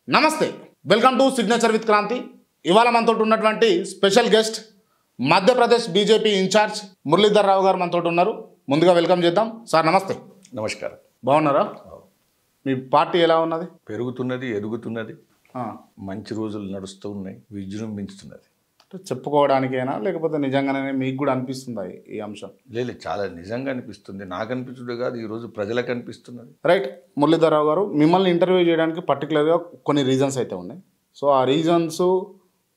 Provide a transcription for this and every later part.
నమస్తే, welcome to signature with Kranti. ఇవాళ మనతో ఉన్నటువంటి special guest Madhya Pradesh BJP incharge Muralidhar Rao గారు మనతో ఉన్నారు. ముందుగా వెల్కమ్ చేద్దాం. సార్ నమస్తే. నమస్కారం. బాగున్నారా? మీ పార్టీ ఎలా ఉన్నది? పెరుగుతున్నది, ఎదుగుతున్నది, మంచి రోజులు నడుస్తూ ఉన్నాయి, విజృంభించుతున్నది. చెప్పుకోవడానికైనా లేకపోతే నిజంగానే మీకు కూడా అనిపిస్తుందా ఈ అంశం? లేదు, చాలా నిజంగా అనిపిస్తుంది. నాకు అనిపించడం కాదు, ఈరోజు ప్రజలకు అనిపిస్తున్నది. రైట్. మురళీధర్ రావు గారు, మిమ్మల్ని ఇంటర్వ్యూ చేయడానికి పర్టికులర్గా కొన్ని రీజన్స్ అయితే ఉన్నాయి. సో ఆ రీజన్స్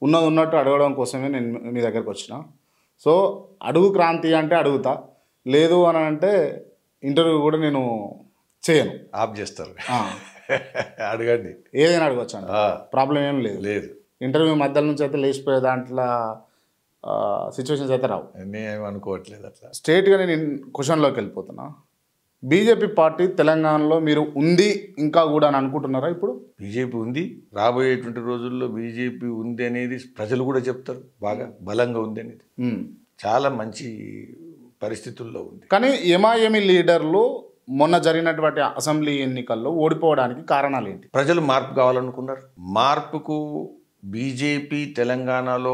ఉన్నట్టు అడగడం కోసమే నేను మీ దగ్గరకు వచ్చిన. సో అడుగు క్రాంతి అంటే అడుగుతా, లేదు అని అంటే ఇంటర్వ్యూ కూడా నేను చేయను. ఆఫ్ చేస్తారు. అడగండి, ఏదైనా అడగచ్చు అండి, ప్రాబ్లం ఏం లేదు. లేదు, ఇంటర్వ్యూ మధ్యలో నుంచి అయితే లేచిపోయే దాంట్లో సిచ్యువేషన్స్ అయితే రావు. నేనేం అనుకోవట్లేదు అట్లా. స్ట్రేట్గా నేను క్వశ్చన్లోకి వెళ్ళిపోతున్నా. బీజేపీ పార్టీ తెలంగాణలో మీరు ఉంది ఇంకా కూడా అని అనుకుంటున్నారా? ఇప్పుడు బీజేపీ ఉంది, రాబోయేటువంటి రోజుల్లో బీజేపీ ఉంది అనేది ప్రజలు కూడా చెప్తారు. బాగా బలంగా ఉంది అనేది, చాలా మంచి పరిస్థితుల్లో ఉంది. కానీ ఎంఐఎంఈ లీడర్లు మొన్న జరిగినటువంటి అసెంబ్లీ ఎన్నికల్లో ఓడిపోవడానికి కారణాలు ఏంటి? ప్రజలు మార్పు కావాలనుకున్నారు. మార్పుకు బీజేపీ తెలంగాణలో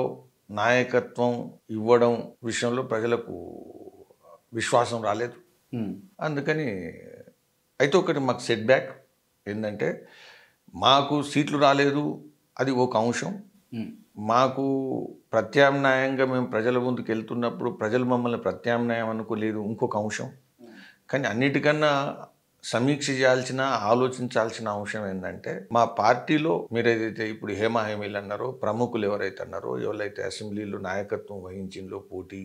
నాయకత్వం ఇవ్వడం విషయంలో ప్రజలకు విశ్వాసం రాలేదు. అందుకని అయితే ఒకటి మాకు సెట్ బ్యాక్ ఏంటంటే, మాకు సీట్లు రాలేదు, అది ఒక అంశం. మాకు ప్రత్యామ్నాయంగా మేము ప్రజల ముందుకు వెళ్తున్నప్పుడు ప్రజలు మమ్మల్ని ప్రత్యామ్నాయం అనుకోలేదు, ఇంకొక అంశం. కానీ అన్నిటికన్నా సమీక్ష చేయాల్సిన, ఆలోచించాల్సిన అంశం ఏంటంటే, మా పార్టీలో మీరు ఏదైతే ఇప్పుడు హేమీలు అన్నారో, ప్రముఖులు ఎవరైతే అన్నారో, ఎవరైతే అసెంబ్లీలో నాయకత్వం వహించిందో, పోటీ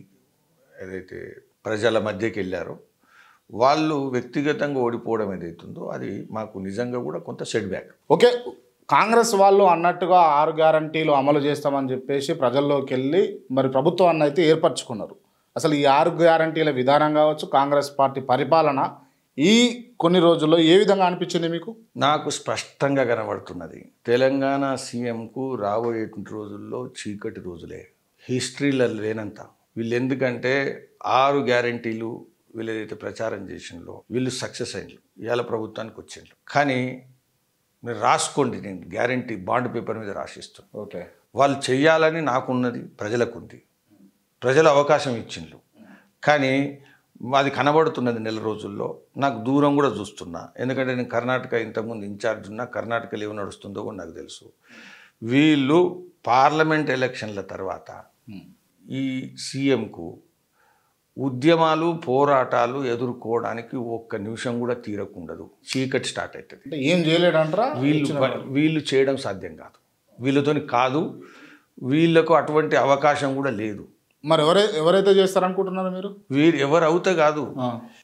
ఏదైతే ప్రజల మధ్యకి వెళ్ళారో, వాళ్ళు వ్యక్తిగతంగా ఓడిపోవడం ఏదైతుందో అది మాకు నిజంగా కూడా కొంత సెట్ బ్యాక్. ఓకే, కాంగ్రెస్ వాళ్ళు అన్నట్టుగా 6 గ్యారంటీలు అమలు చేస్తామని చెప్పేసి ప్రజల్లోకి వెళ్ళి మరి ప్రభుత్వాన్ని అయితే ఏర్పరచుకున్నారు. అసలు ఈ 6 గ్యారంటీల విధానం కావచ్చు, కాంగ్రెస్ పార్టీ పరిపాలన ఈ కొన్ని రోజుల్లో ఏ విధంగా అనిపించింది మీకు? నాకు స్పష్టంగా కనబడుతున్నది, తెలంగాణ సీఎంకు రాబోయేటువంటి రోజుల్లో చీకటి రోజులే, హిస్టరీలో లేనంత. వీళ్ళు ఎందుకంటే 6 గ్యారంటీలు వీళ్ళు ఏదైతే ప్రచారం చేసిండ్రో వీళ్ళు సక్సెస్ అయ్యిండ్రు, ఇవాళ ప్రభుత్వానికి వచ్చిండ్రు. కానీ మీరు రాసుకోండి, నేను గ్యారంటీ బాండ్ పేపర్ మీద రాసిస్తాను. ఓకే, వాళ్ళు చెయ్యాలని నాకున్నది, ప్రజలకుంది, ప్రజలు అవకాశం ఇచ్చిండ్రు. కానీ అది కనబడుతున్నది నెల రోజుల్లో. నాకు దూరం కూడా చూస్తున్నా, ఎందుకంటే నేను కర్ణాటక ఇంతకుముందు ఇన్ఛార్జ్ ఉన్నా, కర్ణాటకలో ఏమి నడుస్తుందో కూడా నాకు తెలుసు. వీళ్ళు పార్లమెంట్ ఎలక్షన్ల తర్వాత ఈ సీఎంకు ఉద్యమాలు, పోరాటాలు ఎదుర్కోవడానికి ఒక్క నిమిషం కూడా తీరకుండదు. చీకటి స్టార్ట్ అవుతుంది. ఏం చేయలేడంటారా? వీళ్ళు చేయడం సాధ్యం కాదు, వీళ్ళతోని కాదు, వీళ్ళకు అటువంటి అవకాశం కూడా లేదు. మరి ఎవరైతే చేస్తారనుకుంటున్నారు మీరు? వీరు ఎవరు అవుతా కాదు,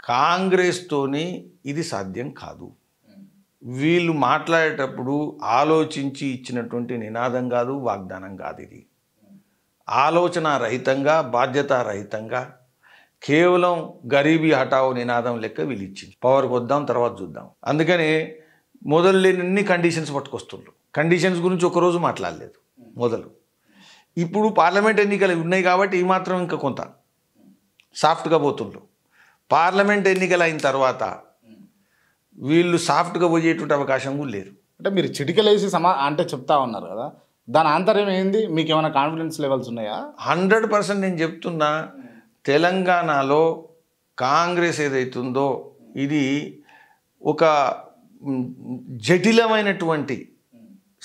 కాంగ్రెస్తోని ఇది సాధ్యం కాదు. వీళ్ళు మాట్లాడేటప్పుడు ఆలోచించి ఇచ్చినటువంటి నినాదం కాదు, వాగ్దానం కాదు. ఇది ఆలోచన రహితంగా, బాధ్యత రహితంగా, కేవలం గరీబీ హఠావో నినాదం లెక్క వీళ్ళు ఇచ్చింది. పవర్కి వద్దాం, తర్వాత చూద్దాం. అందుకని మొదలు లేని కండిషన్స్ పట్టుకొస్తుండ్రు. కండిషన్స్ గురించి ఒకరోజు మాట్లాడలేదు మొదలు. ఇప్పుడు పార్లమెంట్ ఎన్నికలు ఉన్నాయి కాబట్టి ఈ మాత్రం ఇంకా కొంత సాఫ్ట్గా పోతుండ్రు. పార్లమెంట్ ఎన్నికలు అయిన తర్వాత వీళ్ళు సాఫ్ట్గా పోయేటువంటి అవకాశం కూడా లేదు. అంటే మీరు చిటికలేసి అంటే చెప్తా ఉన్నారు కదా, దాని ఆంతర్యం ఏంది? మీకు ఏమైనా కాన్ఫిడెన్స్ లెవెల్స్ ఉన్నాయా? 100% నేను చెప్తున్నా, తెలంగాణలో కాంగ్రెస్ ఏదైతుందో ఇది ఒక జటిలమైనటువంటి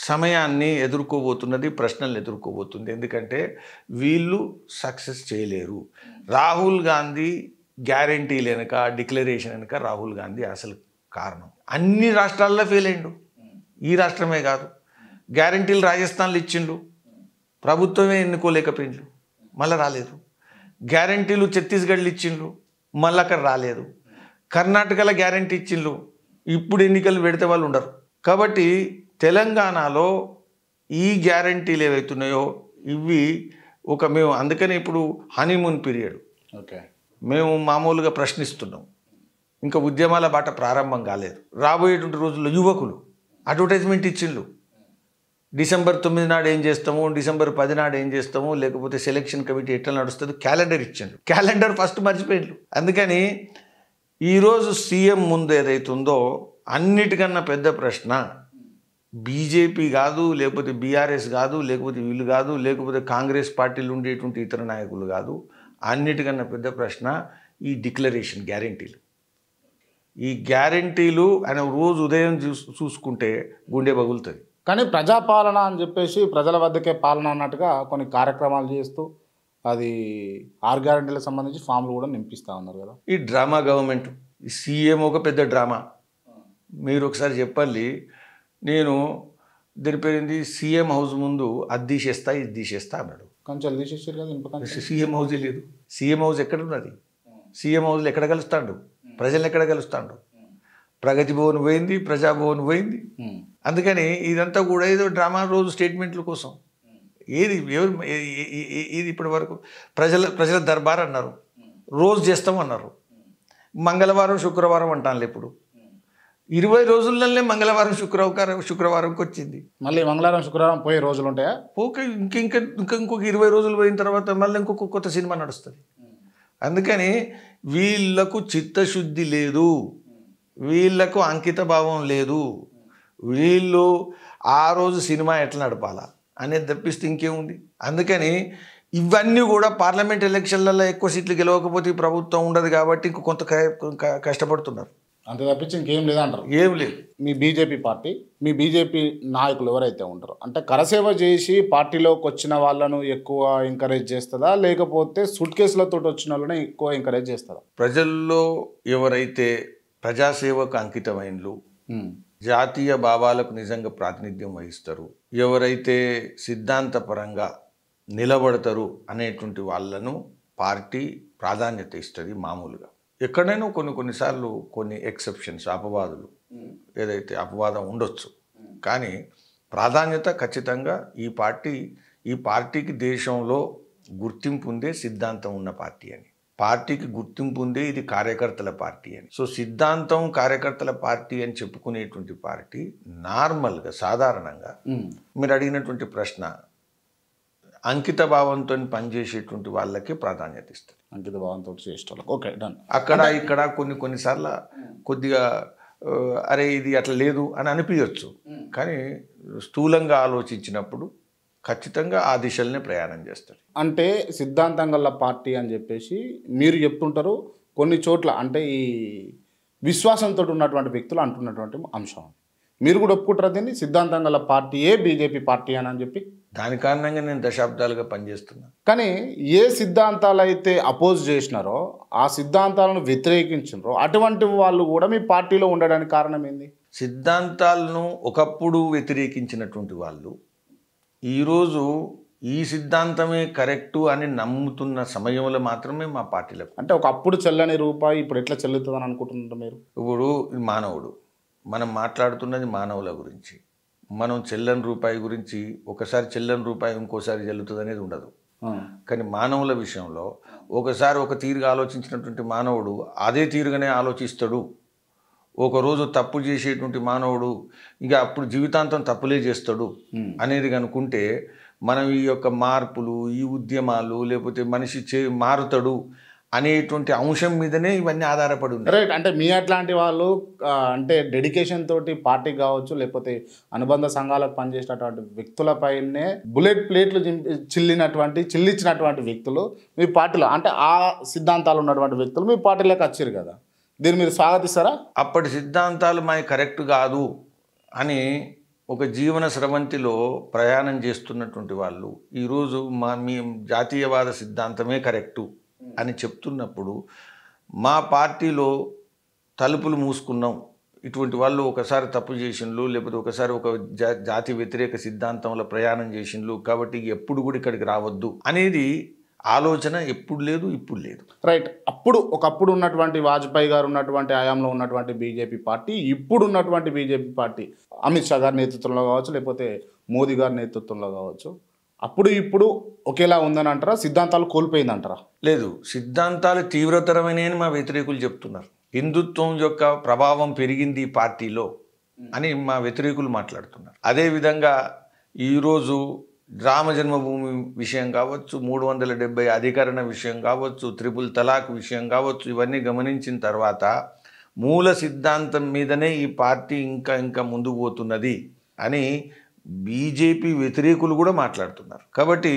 సమయాన్ని ఎదుర్కోబోతున్నది, ప్రశ్నలు ఎదుర్కోబోతుంది. ఎందుకంటే వీళ్ళు సక్సెస్ చేయలేరు. రాహుల్ గాంధీ గ్యారంటీలు వెనుక, డిక్లరేషన్ వెనుక రాహుల్ గాంధీ అసలు కారణం. అన్ని రాష్ట్రాల్లో ఫెయిల్ అయ్యిండు, ఈ రాష్ట్రమే కాదు. గ్యారంటీలు రాజస్థాన్లో ఇచ్చిండు, ప్రభుత్వమే ఎన్నుకోలేకపోయిండ్రు, మళ్ళీ రాలేదు. గ్యారంటీలు ఛత్తీస్గఢ్లో ఇచ్చిండ్రు, మళ్ళీ అక్కడ రాలేదు. కర్ణాటకలో గ్యారంటీ ఇచ్చిండ్రు, ఇప్పుడు ఎన్నికలు పెడితే వాళ్ళు ఉండరు. కాబట్టి తెలంగాణలో ఈ గ్యారంటీలు ఏవైతున్నాయో ఇవి మేము అందుకని ఇప్పుడు హనీమూన్ పీరియడ్. ఓకే, మేము మామూలుగా ప్రశ్నిస్తున్నాం, ఇంకా ఉద్యమాల బాట ప్రారంభం కాలేదు. రాబోయేటువంటి రోజుల్లో యువకులు అడ్వర్టైజ్మెంట్ ఇచ్చిండ్రు, డిసెంబర్ 9 నాడు ఏం చేస్తాము, డిసెంబర్ 10 నాడు ఏం చేస్తాము, లేకపోతే సెలక్షన్ కమిటీ ఎట్లా నడుస్తుంది, క్యాలెండర్ ఇచ్చిండ్రు. క్యాలెండర్ ఫస్ట్ మర్చిపోయిండ్రు. అందుకని ఈరోజు సీఎం ముందు ఏదైతుందో అన్నిటికన్నా పెద్ద ప్రశ్న, బీజేపీ కాదు, లేకపోతే బీఆర్ఎస్ కాదు, లేకపోతే వీళ్ళు కాదు, లేకపోతే కాంగ్రెస్ పార్టీలు ఉండేటువంటి ఇతర నాయకులు కాదు. అన్నిటికన్నా పెద్ద ప్రశ్న ఈ డిక్లరేషన్ గ్యారెంటీలు. ఈ గ్యారెంటీలు ఆయన రోజు ఉదయం చూసుకుంటే గుండె పగులుతుంది. కానీ ప్రజాపాలన అని చెప్పేసి ప్రజల వద్దకే పాలన అన్నట్టుగా కొన్ని కార్యక్రమాలు చేస్తూ అది 6 గ్యారెంటీలకు సంబంధించి ఫామ్లు కూడా నింపిస్తూ ఉన్నారు కదా. ఈ డ్రామా గవర్నమెంట్, ఈ సీఎం ఒక పెద్ద డ్రామా. మీరు ఒకసారి చెప్పండి, నేను దీని పేరుంది సీఎం హౌస్ ముందు అది తీసేస్తా ఇది తీసేస్తా అన్నాడు. కొంచెం తీసేసారు కదా ఇంపకంటే. సీఎం హౌసే లేదు. సీఎం హౌస్ ఎక్కడ ఉన్నది? సీఎం హౌస్లో ఎక్కడ కలుస్తాడు? ప్రజలు ఎక్కడ కలుస్తాడు? ప్రగతి భవన్ పోయింది, ప్రజాభవన్ పోయింది. అందుకని ఇదంతా కూడా ఏదో డ్రామా, రోజు స్టేట్మెంట్ల కోసం. ఏది ఎవరు ఇది ఇప్పటి వరకు ప్రజల దర్బార్ అన్నారు, రోజు చేస్తామన్నారు. మంగళవారం శుక్రవారం అంటాను. ఇప్పుడు 20 రోజులనే మంగళవారం శుక్రవారంకి వచ్చింది. మళ్ళీ మంగళవారం శుక్రవారం పోయే రోజులు ఉంటాయా? ఓకే, ఇంకొక 20 రోజులు పోయిన తర్వాత మళ్ళీ ఇంకొక కొత్త సినిమా నడుస్తుంది. అందుకని వీళ్ళకు చిత్తశుద్ధి లేదు, వీళ్ళకు అంకిత భావం లేదు. వీళ్ళు ఆ రోజు సినిమా ఎట్లా నడపాలా అనేది తప్పిస్తే ఇంకేముంది. అందుకని ఇవన్నీ కూడా పార్లమెంట్ ఎలక్షన్లలో ఎక్కువ సీట్లు గెలవకపోతే ప్రభుత్వం ఉండదు కాబట్టి ఇంకో కొంత కష్టపడుతున్నారు. అంతే తప్పించి ఇంకేం లేదంటారు. ఏం లేదు. మీ బీజేపీ నాయకులు ఎవరైతే ఉంటారో అంటే కరసేవ చేసి పార్టీలోకి వచ్చిన వాళ్ళను ఎక్కువ ఎంకరేజ్ చేస్తుందా, లేకపోతే సూట్ కేసులతో వచ్చిన వాళ్ళని ఎక్కువ ఎంకరేజ్ చేస్తుందా? ప్రజల్లో ఎవరైతే ప్రజాసేవకు అంకితమైనలు, జాతీయ భావాలకు నిజంగా ప్రాతినిధ్యం వహిస్తారు, ఎవరైతే సిద్ధాంతపరంగా నిలబడతారు అనేటువంటి వాళ్ళను పార్టీ ప్రాధాన్యత ఇస్తుంది. మామూలుగా ఎక్కడైనా కొన్నిసార్లు కొన్ని ఎక్సెప్షన్స్, అపవాదులు, ఏదైతే అపవాదం ఉండొచ్చు, కానీ ప్రాధాన్యత ఖచ్చితంగా ఈ పార్టీకి దేశంలో గుర్తింపు ఉందే సిద్ధాంతం ఉన్న పార్టీ అని. పార్టీకి గుర్తింపు ఉందే ఇది కార్యకర్తల పార్టీ అని. సో సిద్ధాంతం కార్యకర్తల పార్టీ అని చెప్పుకునేటువంటి పార్టీ నార్మల్గా సాధారణంగా మీరు అడిగినటువంటి ప్రశ్న అంకిత భావంతో పనిచేసేటువంటి వాళ్ళకి ప్రాధాన్యత ఇస్తారు. అంకిత భావంతో చేస్తారు. Okay, done. అక్కడ ఇక్కడ కొన్నిసార్లు కొద్దిగా అరే ఇది అట్లా లేదు అని అనిపించవచ్చు, కానీ స్థూలంగా ఆలోచించినప్పుడు ఖచ్చితంగా ఆ దిశలనే ప్రయాణం చేస్తారు. అంటే సిద్ధాంతం గల పార్టీ అని చెప్పేసి మీరు చెప్తుంటారు. కొన్ని చోట్ల అంటే ఈ విశ్వాసంతో ఉన్నటువంటి వ్యక్తులు అంటున్నటువంటి అంశం మీరు కూడా ఒప్పుకుంటారు. దీన్ని సిద్ధాంతం గల పార్టీయే బీజేపీ పార్టీ అని చెప్పి దాని కారణంగా నేను దశాబ్దాలుగా పనిచేస్తున్నాను. కానీ ఏ సిద్ధాంతాలు అయితే అపోజ్ చేసినారో, ఆ సిద్ధాంతాలను వ్యతిరేకించినారో అటువంటి వాళ్ళు కూడా మీ పార్టీలో ఉండడానికి కారణం ఏంది? సిద్ధాంతాలను ఒకప్పుడు వ్యతిరేకించినటువంటి వాళ్ళు ఈరోజు ఈ సిద్ధాంతమే కరెక్టు అని నమ్ముతున్న సమయంలో మాత్రమే మా పార్టీలకు. అంటే ఒకప్పుడు చెల్లని రూపాయి ఇప్పుడు ఎట్లా చెల్లుతుందని అనుకుంటున్నారు మీరు? ఇప్పుడు మానవుడు, మనం మాట్లాడుతున్నది మానవుల గురించి. మనం చెల్లని రూపాయి గురించి ఒకసారి చెల్లని రూపాయి ఇంకోసారి చెల్లుతుంది అనేది ఉండదు. కానీ మానవుల విషయంలో ఒకసారి ఒక తీరుగా ఆలోచించినటువంటి మానవుడు అదే తీరుగానే ఆలోచిస్తాడు. ఒకరోజు తప్పు చేసేటువంటి మానవుడు ఇంకా అప్పుడు జీవితాంతం తప్పులే చేస్తాడు అనేది కనుకుంటే మనం ఈ యొక్క మార్పులు, ఈ ఉద్యమాలు, లేకపోతే మనిషి మారుతాడు అనేటువంటి అంశం మీదనే ఇవన్నీ ఆధారపడి ఉన్నాయి. రైట్. అంటే మీ అట్లాంటి వాళ్ళు అంటే డెడికేషన్ తోటి పార్టీ కావచ్చు, లేకపోతే అనుబంధ సంఘాలకు పనిచేసినటువంటి వ్యక్తులపైనే బుల్లెట్ ప్లేట్లు చిల్లించినటువంటి వ్యక్తులు మీ పార్టీలో, అంటే ఆ సిద్ధాంతాలు ఉన్నటువంటి వ్యక్తులు మీ పార్టీలోకి వచ్చారు కదా, దీన్ని మీరు స్వాగతిస్తారా? అప్పటి సిద్ధాంతాలు మాకు కరెక్ట్ కాదు అని ఒక జీవన స్రవంతిలో ప్రయాణం చేస్తున్నటువంటి వాళ్ళు ఈరోజు మీ జాతీయవాద సిద్ధాంతమే కరెక్టు అని చెప్తున్నప్పుడు మా పార్టీలో తలుపులు మూసుకున్నాం, ఇటువంటి వాళ్ళు ఒకసారి తప్పు చేసిండ్లు, లేకపోతే ఒకసారి ఒక జాతి వ్యతిరేక సిద్ధాంతంలో ప్రయాణం చేసిండ్లు కాబట్టి ఎప్పుడు కూడా ఇక్కడికి రావద్దు అనేది ఆలోచన ఎప్పుడు లేదు, ఇప్పుడు లేదు. రైట్. ఒకప్పుడు ఉన్నటువంటి వాజ్పేయి గారు ఉన్నటువంటి హయాంలో ఉన్నటువంటి బీజేపీ పార్టీ, ఇప్పుడు ఉన్నటువంటి బీజేపీ పార్టీ అమిత్ షా గారి నేతృత్వంలో కావచ్చు, లేకపోతే మోదీ గారి నేతృత్వంలో కావచ్చు, అప్పుడు ఇప్పుడు ఒకేలా ఉందని అంటారా? సిద్ధాంతాలు కోల్పోయిందంటారా? లేదు, సిద్ధాంతాలు తీవ్రతరమైన మా వ్యతిరేకులు చెప్తున్నారు. హిందుత్వం యొక్క ప్రభావం పెరిగింది ఈ పార్టీలో అని మా వ్యతిరేకులు మాట్లాడుతున్నారు. అదేవిధంగా ఈరోజు రామ జన్మభూమి విషయం కావచ్చు, 370 అధికరణ విషయం కావచ్చు, ట్రిపుల్ తలాక్ విషయం కావచ్చు, ఇవన్నీ గమనించిన తర్వాత మూల సిద్ధాంతం మీదనే ఈ పార్టీ ఇంకా ముందుకు పోతున్నది అని బీజేపీ వ్యతిరేకులు కూడా మాట్లాడుతున్నారు. కాబట్టి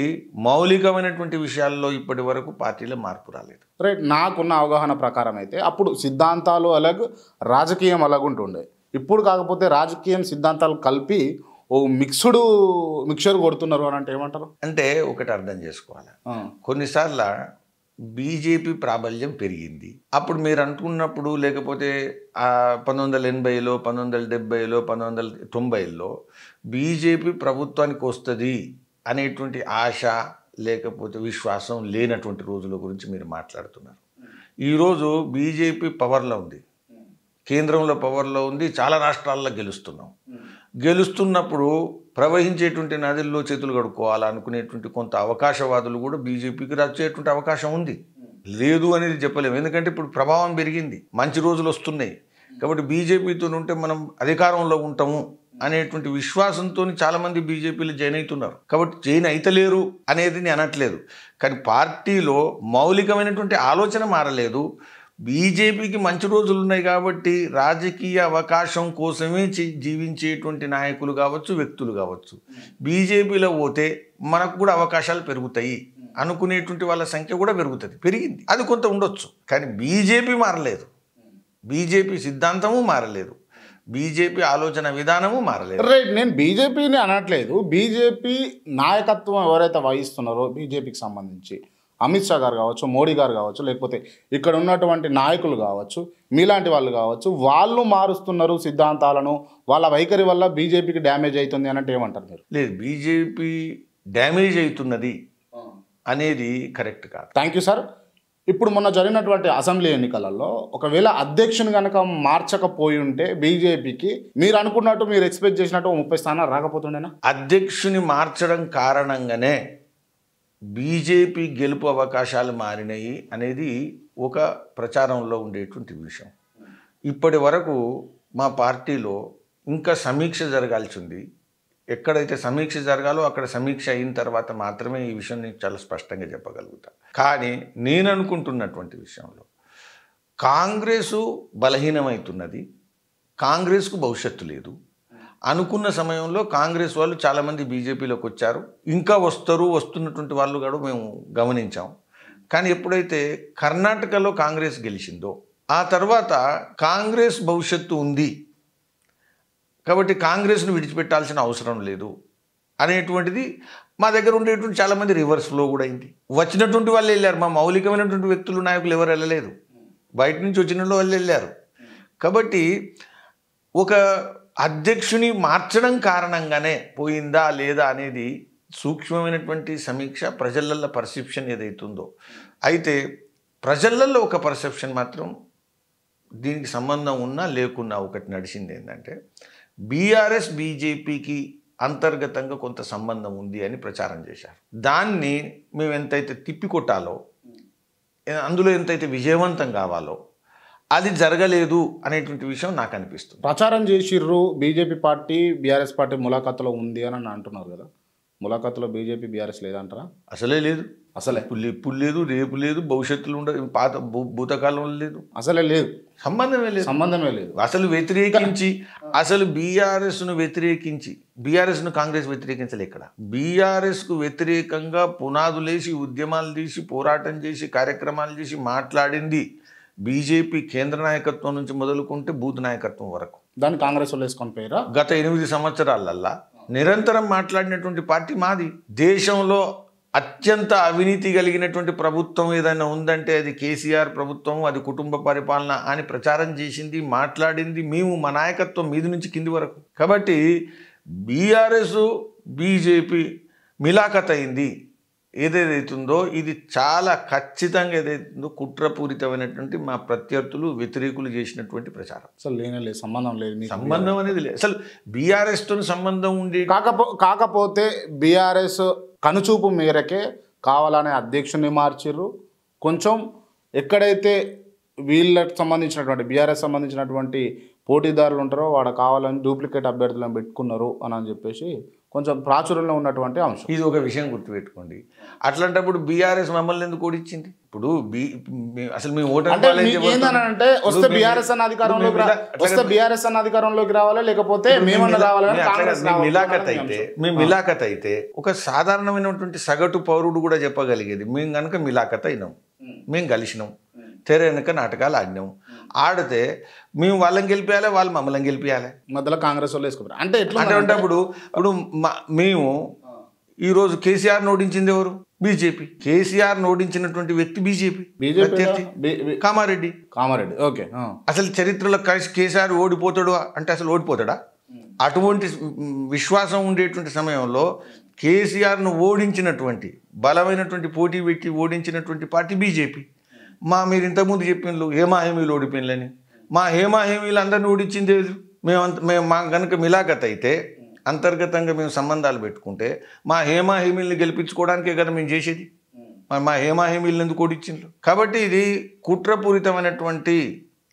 మౌలికమైనటువంటి విషయాల్లో ఇప్పటి వరకు పార్టీలో మార్పు రాలేదు. రైట్. నాకున్న అవగాహన ప్రకారం అయితే అప్పుడు సిద్ధాంతాలు అలాగే రాజకీయం అలాగుంటుండే. ఇప్పుడు కాకపోతే రాజకీయం సిద్ధాంతాలు కలిపి ఓ మిక్చర్ కొడుతున్నారు అని అంటే ఏమంటారు? అంటే ఒకటి అర్థం చేసుకోవాలి, కొన్నిసార్లు బీజేపీ ప్రాబల్యం పెరిగింది. అప్పుడు మీరు అనుకున్నప్పుడు, లేకపోతే 1980లో 1970లో 1990లో బీజేపీ ప్రభుత్వానికి వస్తుంది అనేటువంటి ఆశ లేకపోతే విశ్వాసం లేనటువంటి రోజుల గురించి మీరు మాట్లాడుతున్నారు. ఈరోజు బీజేపీ పవర్లో ఉంది, కేంద్రంలో పవర్లో ఉంది, చాలా రాష్ట్రాల్లో గెలుస్తున్నప్పుడు ప్రవహించేటువంటి నదుల్లో చేతులు కడుక్కోవాలనుకునేటువంటి కొంత అవకాశవాదులు కూడా బీజేపీకి వచ్చేటువంటి అవకాశం ఉంది. లేదు అనేది చెప్పలేము, ఎందుకంటే ఇప్పుడు ప్రభావం పెరిగింది, మంచి రోజులు వస్తున్నాయి. కాబట్టి బీజేపీతో ఉంటే మనం అధికారంలో ఉంటాము అనేటువంటి విశ్వాసంతో చాలామంది బీజేపీలో జాయిన్ అవుతున్నారు. కాబట్టి జాయిన్ అయితలేరు అనేది నేను అనట్లేదు, కానీ పార్టీలో మౌలికమైనటువంటి ఆలోచన మారలేదు. బీజేపీకి మంచి రోజులు ఉన్నాయి కాబట్టి రాజకీయ అవకాశం కోసమే జీవించేటువంటి నాయకులు కావచ్చు, వ్యక్తులు కావచ్చు, బీజేపీలో పోతే మనకు కూడా అవకాశాలు పెరుగుతాయి అనుకునేటువంటి వాళ్ళ సంఖ్య కూడా పెరిగింది. అది కొంత ఉండొచ్చు, కానీ బీజేపీ మారలేదు, బీజేపీ సిద్ధాంతము మారలేదు, బీజేపీ ఆలోచన విధానము మారలేదు. రైట్. నేను బీజేపీని అనట్లేదు, బీజేపీ నాయకత్వం ఎవరైతే వహిస్తున్నారో బీజేపీకి సంబంధించి అమిత్ షా గారు కావచ్చు, మోడీ గారు కావచ్చు, లేకపోతే ఇక్కడ ఉన్నటువంటి నాయకులు కావచ్చు, మీలాంటి వాళ్ళు కావచ్చు, వాళ్ళు మారుస్తున్నారు సిద్ధాంతాలను, వాళ్ళ వైఖరి వల్ల బీజేపీకి డ్యామేజ్ అవుతుంది అన్నట్టు ఏమంటారు మీరు? లేదు, బీజేపీ డ్యామేజ్ అవుతున్నది అనేది కరెక్ట్ కాదు. Thank you sir. ఇప్పుడు మొన్న జరిగినటువంటి అసెంబ్లీ ఎన్నికలలో ఒకవేళ అధ్యక్షుని కనుక మార్చకపోయి ఉంటే బీజేపీకి మీరు అనుకున్నట్టు, మీరు ఎక్స్పెక్ట్ చేసినట్టు 30 స్థానాలు రాకపోతుండేనా? అధ్యక్షుని మార్చడం కారణంగానే బీజేపీ గెలుపు అవకాశాలు మారినాయి అనేది ఒక ప్రచారంలో ఉండేటువంటి విషయం. ఇప్పటి వరకు మా పార్టీలో ఇంకా సమీక్ష జరగాల్సి ఉంది. ఎక్కడైతే సమీక్ష జరగాలో అక్కడ సమీక్ష అయిన తర్వాత మాత్రమే ఈ విషయం నేను చాలా స్పష్టంగా చెప్పగలుగుతా. కానీ నేను అనుకుంటున్నటువంటి విషయంలో కాంగ్రెసు బలహీనమవుతున్నది, కాంగ్రెస్కు భవిష్యత్తు లేదు అనుకున్న సమయంలో కాంగ్రెస్ వాళ్ళు చాలామంది బీజేపీలోకి వచ్చారు, ఇంకా వస్తున్నటువంటి వాళ్ళు కూడా మేము గమనించాం. కానీ ఎప్పుడైతే కర్ణాటకలో కాంగ్రెస్ గెలిచిందో ఆ తర్వాత కాంగ్రెస్ భవిష్యత్తు ఉంది కాబట్టి కాంగ్రెస్ను విడిచిపెట్టాల్సిన అవసరం లేదు అనేటువంటిది మా దగ్గర ఉండేటువంటి చాలామంది రివర్స్ ఫ్లో కూడా అయింది. వచ్చినటువంటి వాళ్ళు వెళ్ళారు, మా మౌలికమైనటువంటి వ్యక్తులు నాయకులు ఎవరు వెళ్ళలేదు, బయట నుంచి వచ్చిన వాళ్ళు వెళ్ళారు. కాబట్టి ఒక అధ్యక్షుని మార్చడం కారణంగానే పోయిందా లేదా అనేది సూక్ష్మమైనటువంటి సమీక్ష, ప్రజలల్లో పర్సెప్షన్ ఏదైతుందో. అయితే ప్రజలల్లో ఒక పర్సెప్షన్ మాత్రం దీనికి సంబంధం ఉన్నా లేకున్నా ఒకటి నడిచింది ఏంటంటే బీఆర్ఎస్ బీజేపీకి అంతర్గతంగా కొంత సంబంధం ఉంది అని ప్రచారం చేశారు. దాన్ని మేము ఎంతైతే తిప్పికొట్టాలో, అందులో ఎంతైతే విజయవంతం కావాలో అది జరగలేదు అనేటువంటి విషయం నాకు అనిపిస్తుంది. ప్రచారం చేసిర్రు, బీజేపీ పార్టీ బీఆర్ఎస్ పార్టీ ములాఖాతులో ఉంది అని అంటున్నారు కదా, ములాఖాతులో బీజేపీ బీఆర్ఎస్ లేదంటారా? అసలే లేదు, అసలే ఇప్పుడు లేదు, రేపు లేదు, భవిష్యత్తులో ఉండదు, పాత భూతకాలంలో లేదు, అసలే లేదు, సంబంధమే లేదు. అసలు వ్యతిరేకించి అసలు బీఆర్ఎస్ను వ్యతిరేకించి బీఆర్ఎస్ను కాంగ్రెస్ వ్యతిరేకించలే. ఇక్కడ బీఆర్ఎస్కు వ్యతిరేకంగా పునాదులేసి ఉద్యమాలు తీసి పోరాటం చేసి కార్యక్రమాలు చేసి మాట్లాడింది బీజేపీ కేంద్ర నాయకత్వం నుంచి మొదలుకుంటే బూత్ నాయకత్వం వరకు. దాన్ని కాంగ్రెస్ వాళ్ళు వేసుకొని పోయారా? గత 8 సంవత్సరాలల్లా నిరంతరం మాట్లాడినటువంటి పార్టీ మాది. దేశంలో అత్యంత అవినీతి కలిగినటువంటి ప్రభుత్వం ఏదైనా ఉందంటే అది కేసీఆర్ ప్రభుత్వం, అది కుటుంబ పరిపాలన అని ప్రచారం చేసింది, మాట్లాడింది మేము, మా నాయకత్వం మీది నుంచి కింది వరకు. కాబట్టి బీఆర్ఎస్ బీజేపీ మిలాఖత్ అయింది ఏదేదైతుందో ఇది చాలా ఖచ్చితంగా ఏదైతుందో కుట్రపూరితమైనటువంటి మా ప్రత్యర్థులు వ్యతిరేకులు చేసినటువంటి ప్రచారం. అసలు లేనే సంబంధం లేదు, సంబంధం అనేది లేదు. అసలు బీఆర్ఎస్తో సంబంధం ఉండి కాకపోతే బీఆర్ఎస్ కనుచూపు మేరకే కావాలనే అధ్యక్షుని మార్చిర్రు. కొంచెం ఎక్కడైతే వీళ్ళకి సంబంధించినటువంటి బీఆర్ఎస్ సంబంధించినటువంటి పోటీదారులు ఉంటారో వాడు కావాలని డూప్లికేట్ అభ్యర్థులను పెట్టుకున్నారు అని చెప్పేసి కొంచెం ప్రాచుర్యంలో ఉన్నటువంటి అంశం. ఇది ఒక విషయం గుర్తుపెట్టుకోండి. అట్లాంటప్పుడు బీఆర్ఎస్ మమ్మల్ని ఎందుకు ఓడించింది? ఇప్పుడు అసలు మేము అంటే ఏంటంటే వస్తే బీఆర్ఎస్ అన్న అధికారంలోకి రావాలి, లేకపోతే మేమన్నా రావాలి. మిలాఖత్ అయితే ఒక సాధారణమైనటువంటి సగటు పౌరుడు కూడా చెప్పగలిగేది, మేము కనుక మిలాఖత్ అయినాం, మేము కలిసినాం, తెర వెనుక నాటకాలు ఆడినాం, ఆడితే మేము వాళ్ళని గెలిపించాలి, వాళ్ళు మమ్మల్ని గెలిపించాలి, మధ్యలో కాంగ్రెస్ వాళ్ళు వేసుకోరు అంటే ఇప్పుడు మేము ఈరోజు కేసీఆర్ ఓడించింది ఎవరు? బీజేపీ. కేసీఆర్ ఓడించినటువంటి వ్యక్తి బీజేపీ కామారెడ్డి. ఓకే. అసలు చరిత్రలో కేసీఆర్ ఓడిపోతాడు అంటే అసలు ఓడిపోతాడా? అటువంటి విశ్వాసం ఉండేటువంటి సమయంలో కేసీఆర్ను ఓడించినటువంటి బలమైనటువంటి పోటీ పెట్టి ఓడించినటువంటి పార్టీ బీజేపీ. మీరు ఇంతకుముందు చెప్పినట్లు హేమాహేమీలు ఓడిపోయినని, మా హేమాహేమీలు అందరినీ ఓడించింది మేము మా కనుక మిలాఖత్ అయితే అంతర్గతంగా మేము సంబంధాలు పెట్టుకుంటే మా హేమాహేమీల్ని గెలిపించుకోవడానికే కదా మేము చేసేది. మా హేమాహేమీలను ఎందుకు ఓడించిండ్రు? కాబట్టి ఇది కుట్రపూరితమైనటువంటి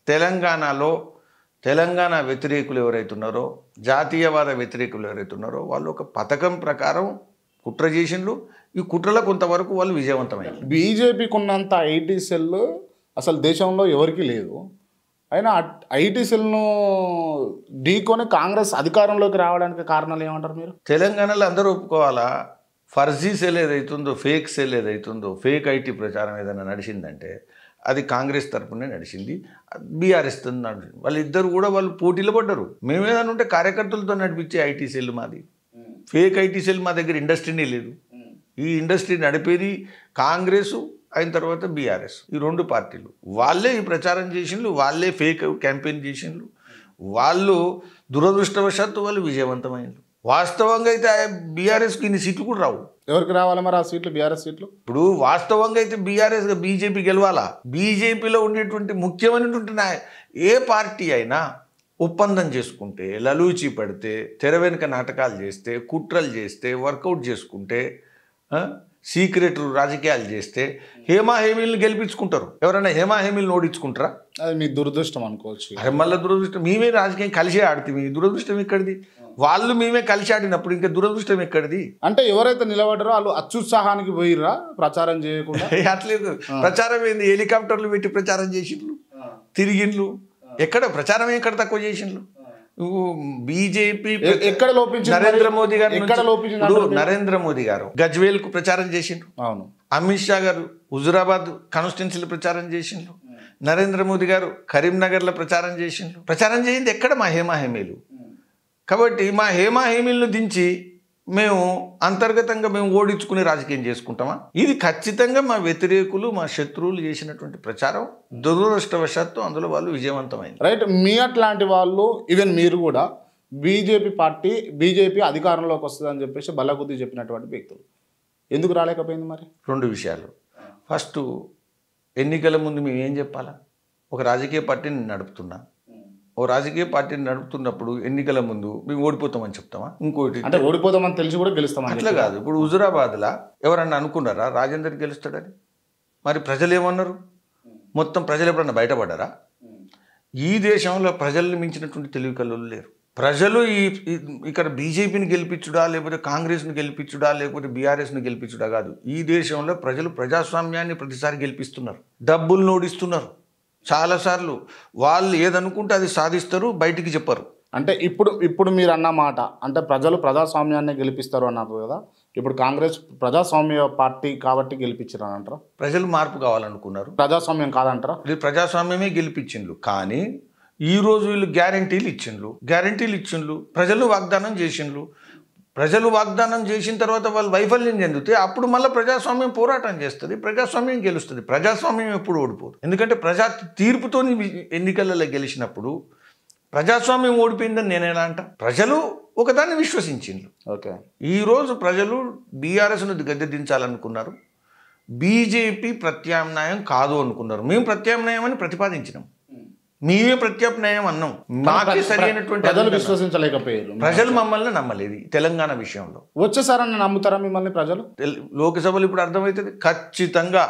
తెలంగాణలో తెలంగాణ వ్యతిరేకులు ఎవరైతున్నారో, జాతీయవాద వ్యతిరేకులు ఎవరైతున్నారో వాళ్ళు ఒక పథకం ప్రకారం కుట్ర చేసిండ్రు. ఈ కుట్రలో కొంతవరకు వాళ్ళు విజయవంతమైంది. బీజేపీకి ఉన్నంత ఐటీ సెల్ అసలు దేశంలో ఎవరికీ లేదు. అయినా ఐటీ సెల్ను ఢీకొని కాంగ్రెస్ అధికారంలోకి రావడానికి కారణాలు ఏమంటారు మీరు? తెలంగాణలో అందరూ ఒప్పుకోవాలా, ఫర్జీ సెల్ ఏదైతుందో, ఫేక్ సెల్ ఏదైతుందో, ఫేక్ ఐటీ ప్రచారం ఏదైనా నడిచిందంటే అది కాంగ్రెస్ తరఫునే నడిచింది, బీఆర్ఎస్ నడిచింది. వాళ్ళిద్దరు కూడా వాళ్ళు పోటీలో పడ్డారు. మేమేదైనా ఉంటే కార్యకర్తలతో నడిపించే ఐటీ సెల్ మాది, ఫేక్ ఐటీ సెల్ మా దగ్గర ఇండస్ట్రీనే లేదు. ఈ ఇండస్ట్రీ నడిపేది కాంగ్రెస్, అయిన తర్వాత బీఆర్ఎస్. ఈ రెండు పార్టీలు వాళ్ళే ఈ ప్రచారం చేసిండ్రు, వాళ్ళే ఫేక్ క్యాంపెయిన్ చేసిండ్రు. వాళ్ళు దురదృష్టవశాత్తు వాళ్ళు విజయవంతమైనరు. వాస్తవంగా అయితే బీఆర్ఎస్కి ఇన్ని సీట్లు కూడా రావు. ఎవరికి రావాలి మరి ఆ సీట్లు? బీఆర్ఎస్ సీట్లు. ఇప్పుడు వాస్తవంగా అయితే బీజేపీ గెలవాలా. బీజేపీలో ఉండేటువంటి ముఖ్యమైనటువంటి ఏ పార్టీ అయినా ఒప్పందం చేసుకుంటే, లలూచి పడితే, తెర వెనుక నాటకాలు చేస్తే, కుట్రలు చేస్తే, వర్కౌట్ చేసుకుంటే, సీక్రెట్ రాజకీయాలు చేస్తే హేమాహేమీలను గెలిపించుకుంటారు. ఎవరైనా హేమాహేమీలను ఓడించుకుంటారా? అది మీ దురదృష్టం అనుకోవచ్చు. అరే మళ్ళీ దురదృష్టం, మేమే రాజకీయం కలిసే ఆడుతుంది, దురదృష్టం ఎక్కడిది? వాళ్ళు మేమే కలిసి ఆడినప్పుడు ఇంకా దురదృష్టం ఎక్కడిది? అంటే ఎవరైతే నిలబడ్డారో వాళ్ళు అత్యుత్సాహానికి పోయిర్రా ప్రచారం చేయకుండా? అట్లేదు. ప్రచారం ఏంది? హెలికాప్టర్లు పెట్టి ప్రచారం చేసిండ్రు, తిరిగిండ్లు. ఎక్కడ ప్రచారం ఎక్కడ తక్కువ చేసిండ్రు? బీజేపీ ఎక్కడ లోపించింది? నరేంద్ర మోదీ గారు గజ్వేల్ కు ప్రచారం చేసిండ్రు. అవును. అమిత్ షా గారు హుజురాబాద్ కాన్స్టిట్యున్సీలో ప్రచారం చేసిండ్రు. నరేంద్ర మోదీ గారు కరీంనగర్లో ప్రచారం చేసిండ్రు. ప్రచారం చేయింది ఎక్కడ? మా హేమాహేమీలు. కాబట్టి మా హేమాహేమీలను దించి మేము అంతర్గతంగా మేము ఓడించుకునే రాజకీయం చేసుకుంటామా? ఇది ఖచ్చితంగా మా వ్యతిరేకులు, మా శత్రువులు చేసినటువంటి ప్రచారం. దురదృష్టవశాత్తు అందులో వాళ్ళు విజయవంతమైంది. రైట్. మీ అట్లాంటి వాళ్ళు, ఈవెన్ మీరు కూడా బీజేపీ అధికారంలోకి వస్తుందని చెప్పేసి బల్లగుద్ది చెప్పినటువంటి వ్యక్తులు ఎందుకు రాలేకపోయింది మరి? రెండు విషయాలు. ఫస్ట్, ఎన్నికల ముందు మేము ఏం చెప్పాలా? ఒక రాజకీయ పార్టీని నడుపుతున్నా, ఓ రాజకీయ పార్టీని నడుపుతున్నప్పుడు ఎన్నికల ముందు మేము ఓడిపోతామని చెప్తామా? ఇంకోటి అంటే ఓడిపోతామని తెలిసి కూడా గెలుస్తామని అట్లా కాదు. ఇప్పుడు హుజురాబాద్లా ఎవరన్నా అనుకున్నారా రాజేందర్ గెలుస్తాడని? మరి ప్రజలు ఏమన్నారు? మొత్తం ప్రజలు ఎప్పుడన్నా బయటపడ్డారా? ఈ దేశంలో ప్రజల్ని మించినటువంటి తెలివి కళ్ళు లేరు. ప్రజలు ఇక్కడ బీజేపీని గెలిపించుడా, లేకపోతే కాంగ్రెస్ని గెలిపించుడా, లేకపోతే బీఆర్ఎస్ని గెలిపించుడా కాదు. ఈ దేశంలో ప్రజలు ప్రజాస్వామ్యాన్ని ప్రతిసారి గెలిపిస్తున్నారు, డబ్బులు నోడిస్తున్నారు. చాలాసార్లు వాళ్ళు ఏదనుకుంటే అది సాధిస్తారు, బయటికి చెప్పరు. అంటే ఇప్పుడు మీరు అన్న మాట అంటే ప్రజలు ప్రజాస్వామ్యాన్ని గెలిపిస్తారు అన్నారు కదా. ఇప్పుడు కాంగ్రెస్ ప్రజాస్వామ్య పార్టీ కాబట్టి గెలిపించారు అని అంటారా? ప్రజలు మార్పు కావాలనుకున్నారు, ప్రజాస్వామ్యం కాదంటారా? ఇది ప్రజాస్వామ్యమే గెలిపించిండ్రు. కానీ ఈరోజు వీళ్ళు గ్యారంటీలు ఇచ్చిండ్రు, ప్రజలు వాగ్దానం చేసిండ్రు. ప్రజలు వాగ్దానం చేసిన తర్వాత వాళ్ళు వైఫల్యం చెందితే అప్పుడు మళ్ళీ ప్రజాస్వామ్యం పోరాటం చేస్తుంది, ప్రజాస్వామ్యం గెలుస్తుంది. ప్రజాస్వామ్యం ఎప్పుడు ఓడిపోదు. ఎందుకంటే ప్రజా తీర్పుతో ఎన్నికలలో గెలిచినప్పుడు ప్రజాస్వామ్యం ఓడిపోయిందని నేనేలా అంట? ప్రజలు ఒకదాన్ని విశ్వసించిండ్రు. ఓకే. ఈరోజు ప్రజలు బీఆర్ఎస్ను గద్దెదించాలనుకున్నారు, బీజేపీ ప్రత్యామ్నాయం కాదు అనుకున్నారు. మేము ప్రత్యామ్నాయం అని ప్రతిపాదించినాం, మేమే ప్రత్యామ్నాయం అన్నాం. మాకే సరైనటువంటి ప్రజలు విశ్వసించలేకపోయారు. ప్రజలు మమ్మల్ని నమ్మలేదు. తెలంగాణ విషయంలో వచ్చేసారని నమ్ముతారా మిమ్మల్ని ప్రజలు? లోక్సభలో ఇప్పుడు అర్థమవుతుంది. ఖచ్చితంగా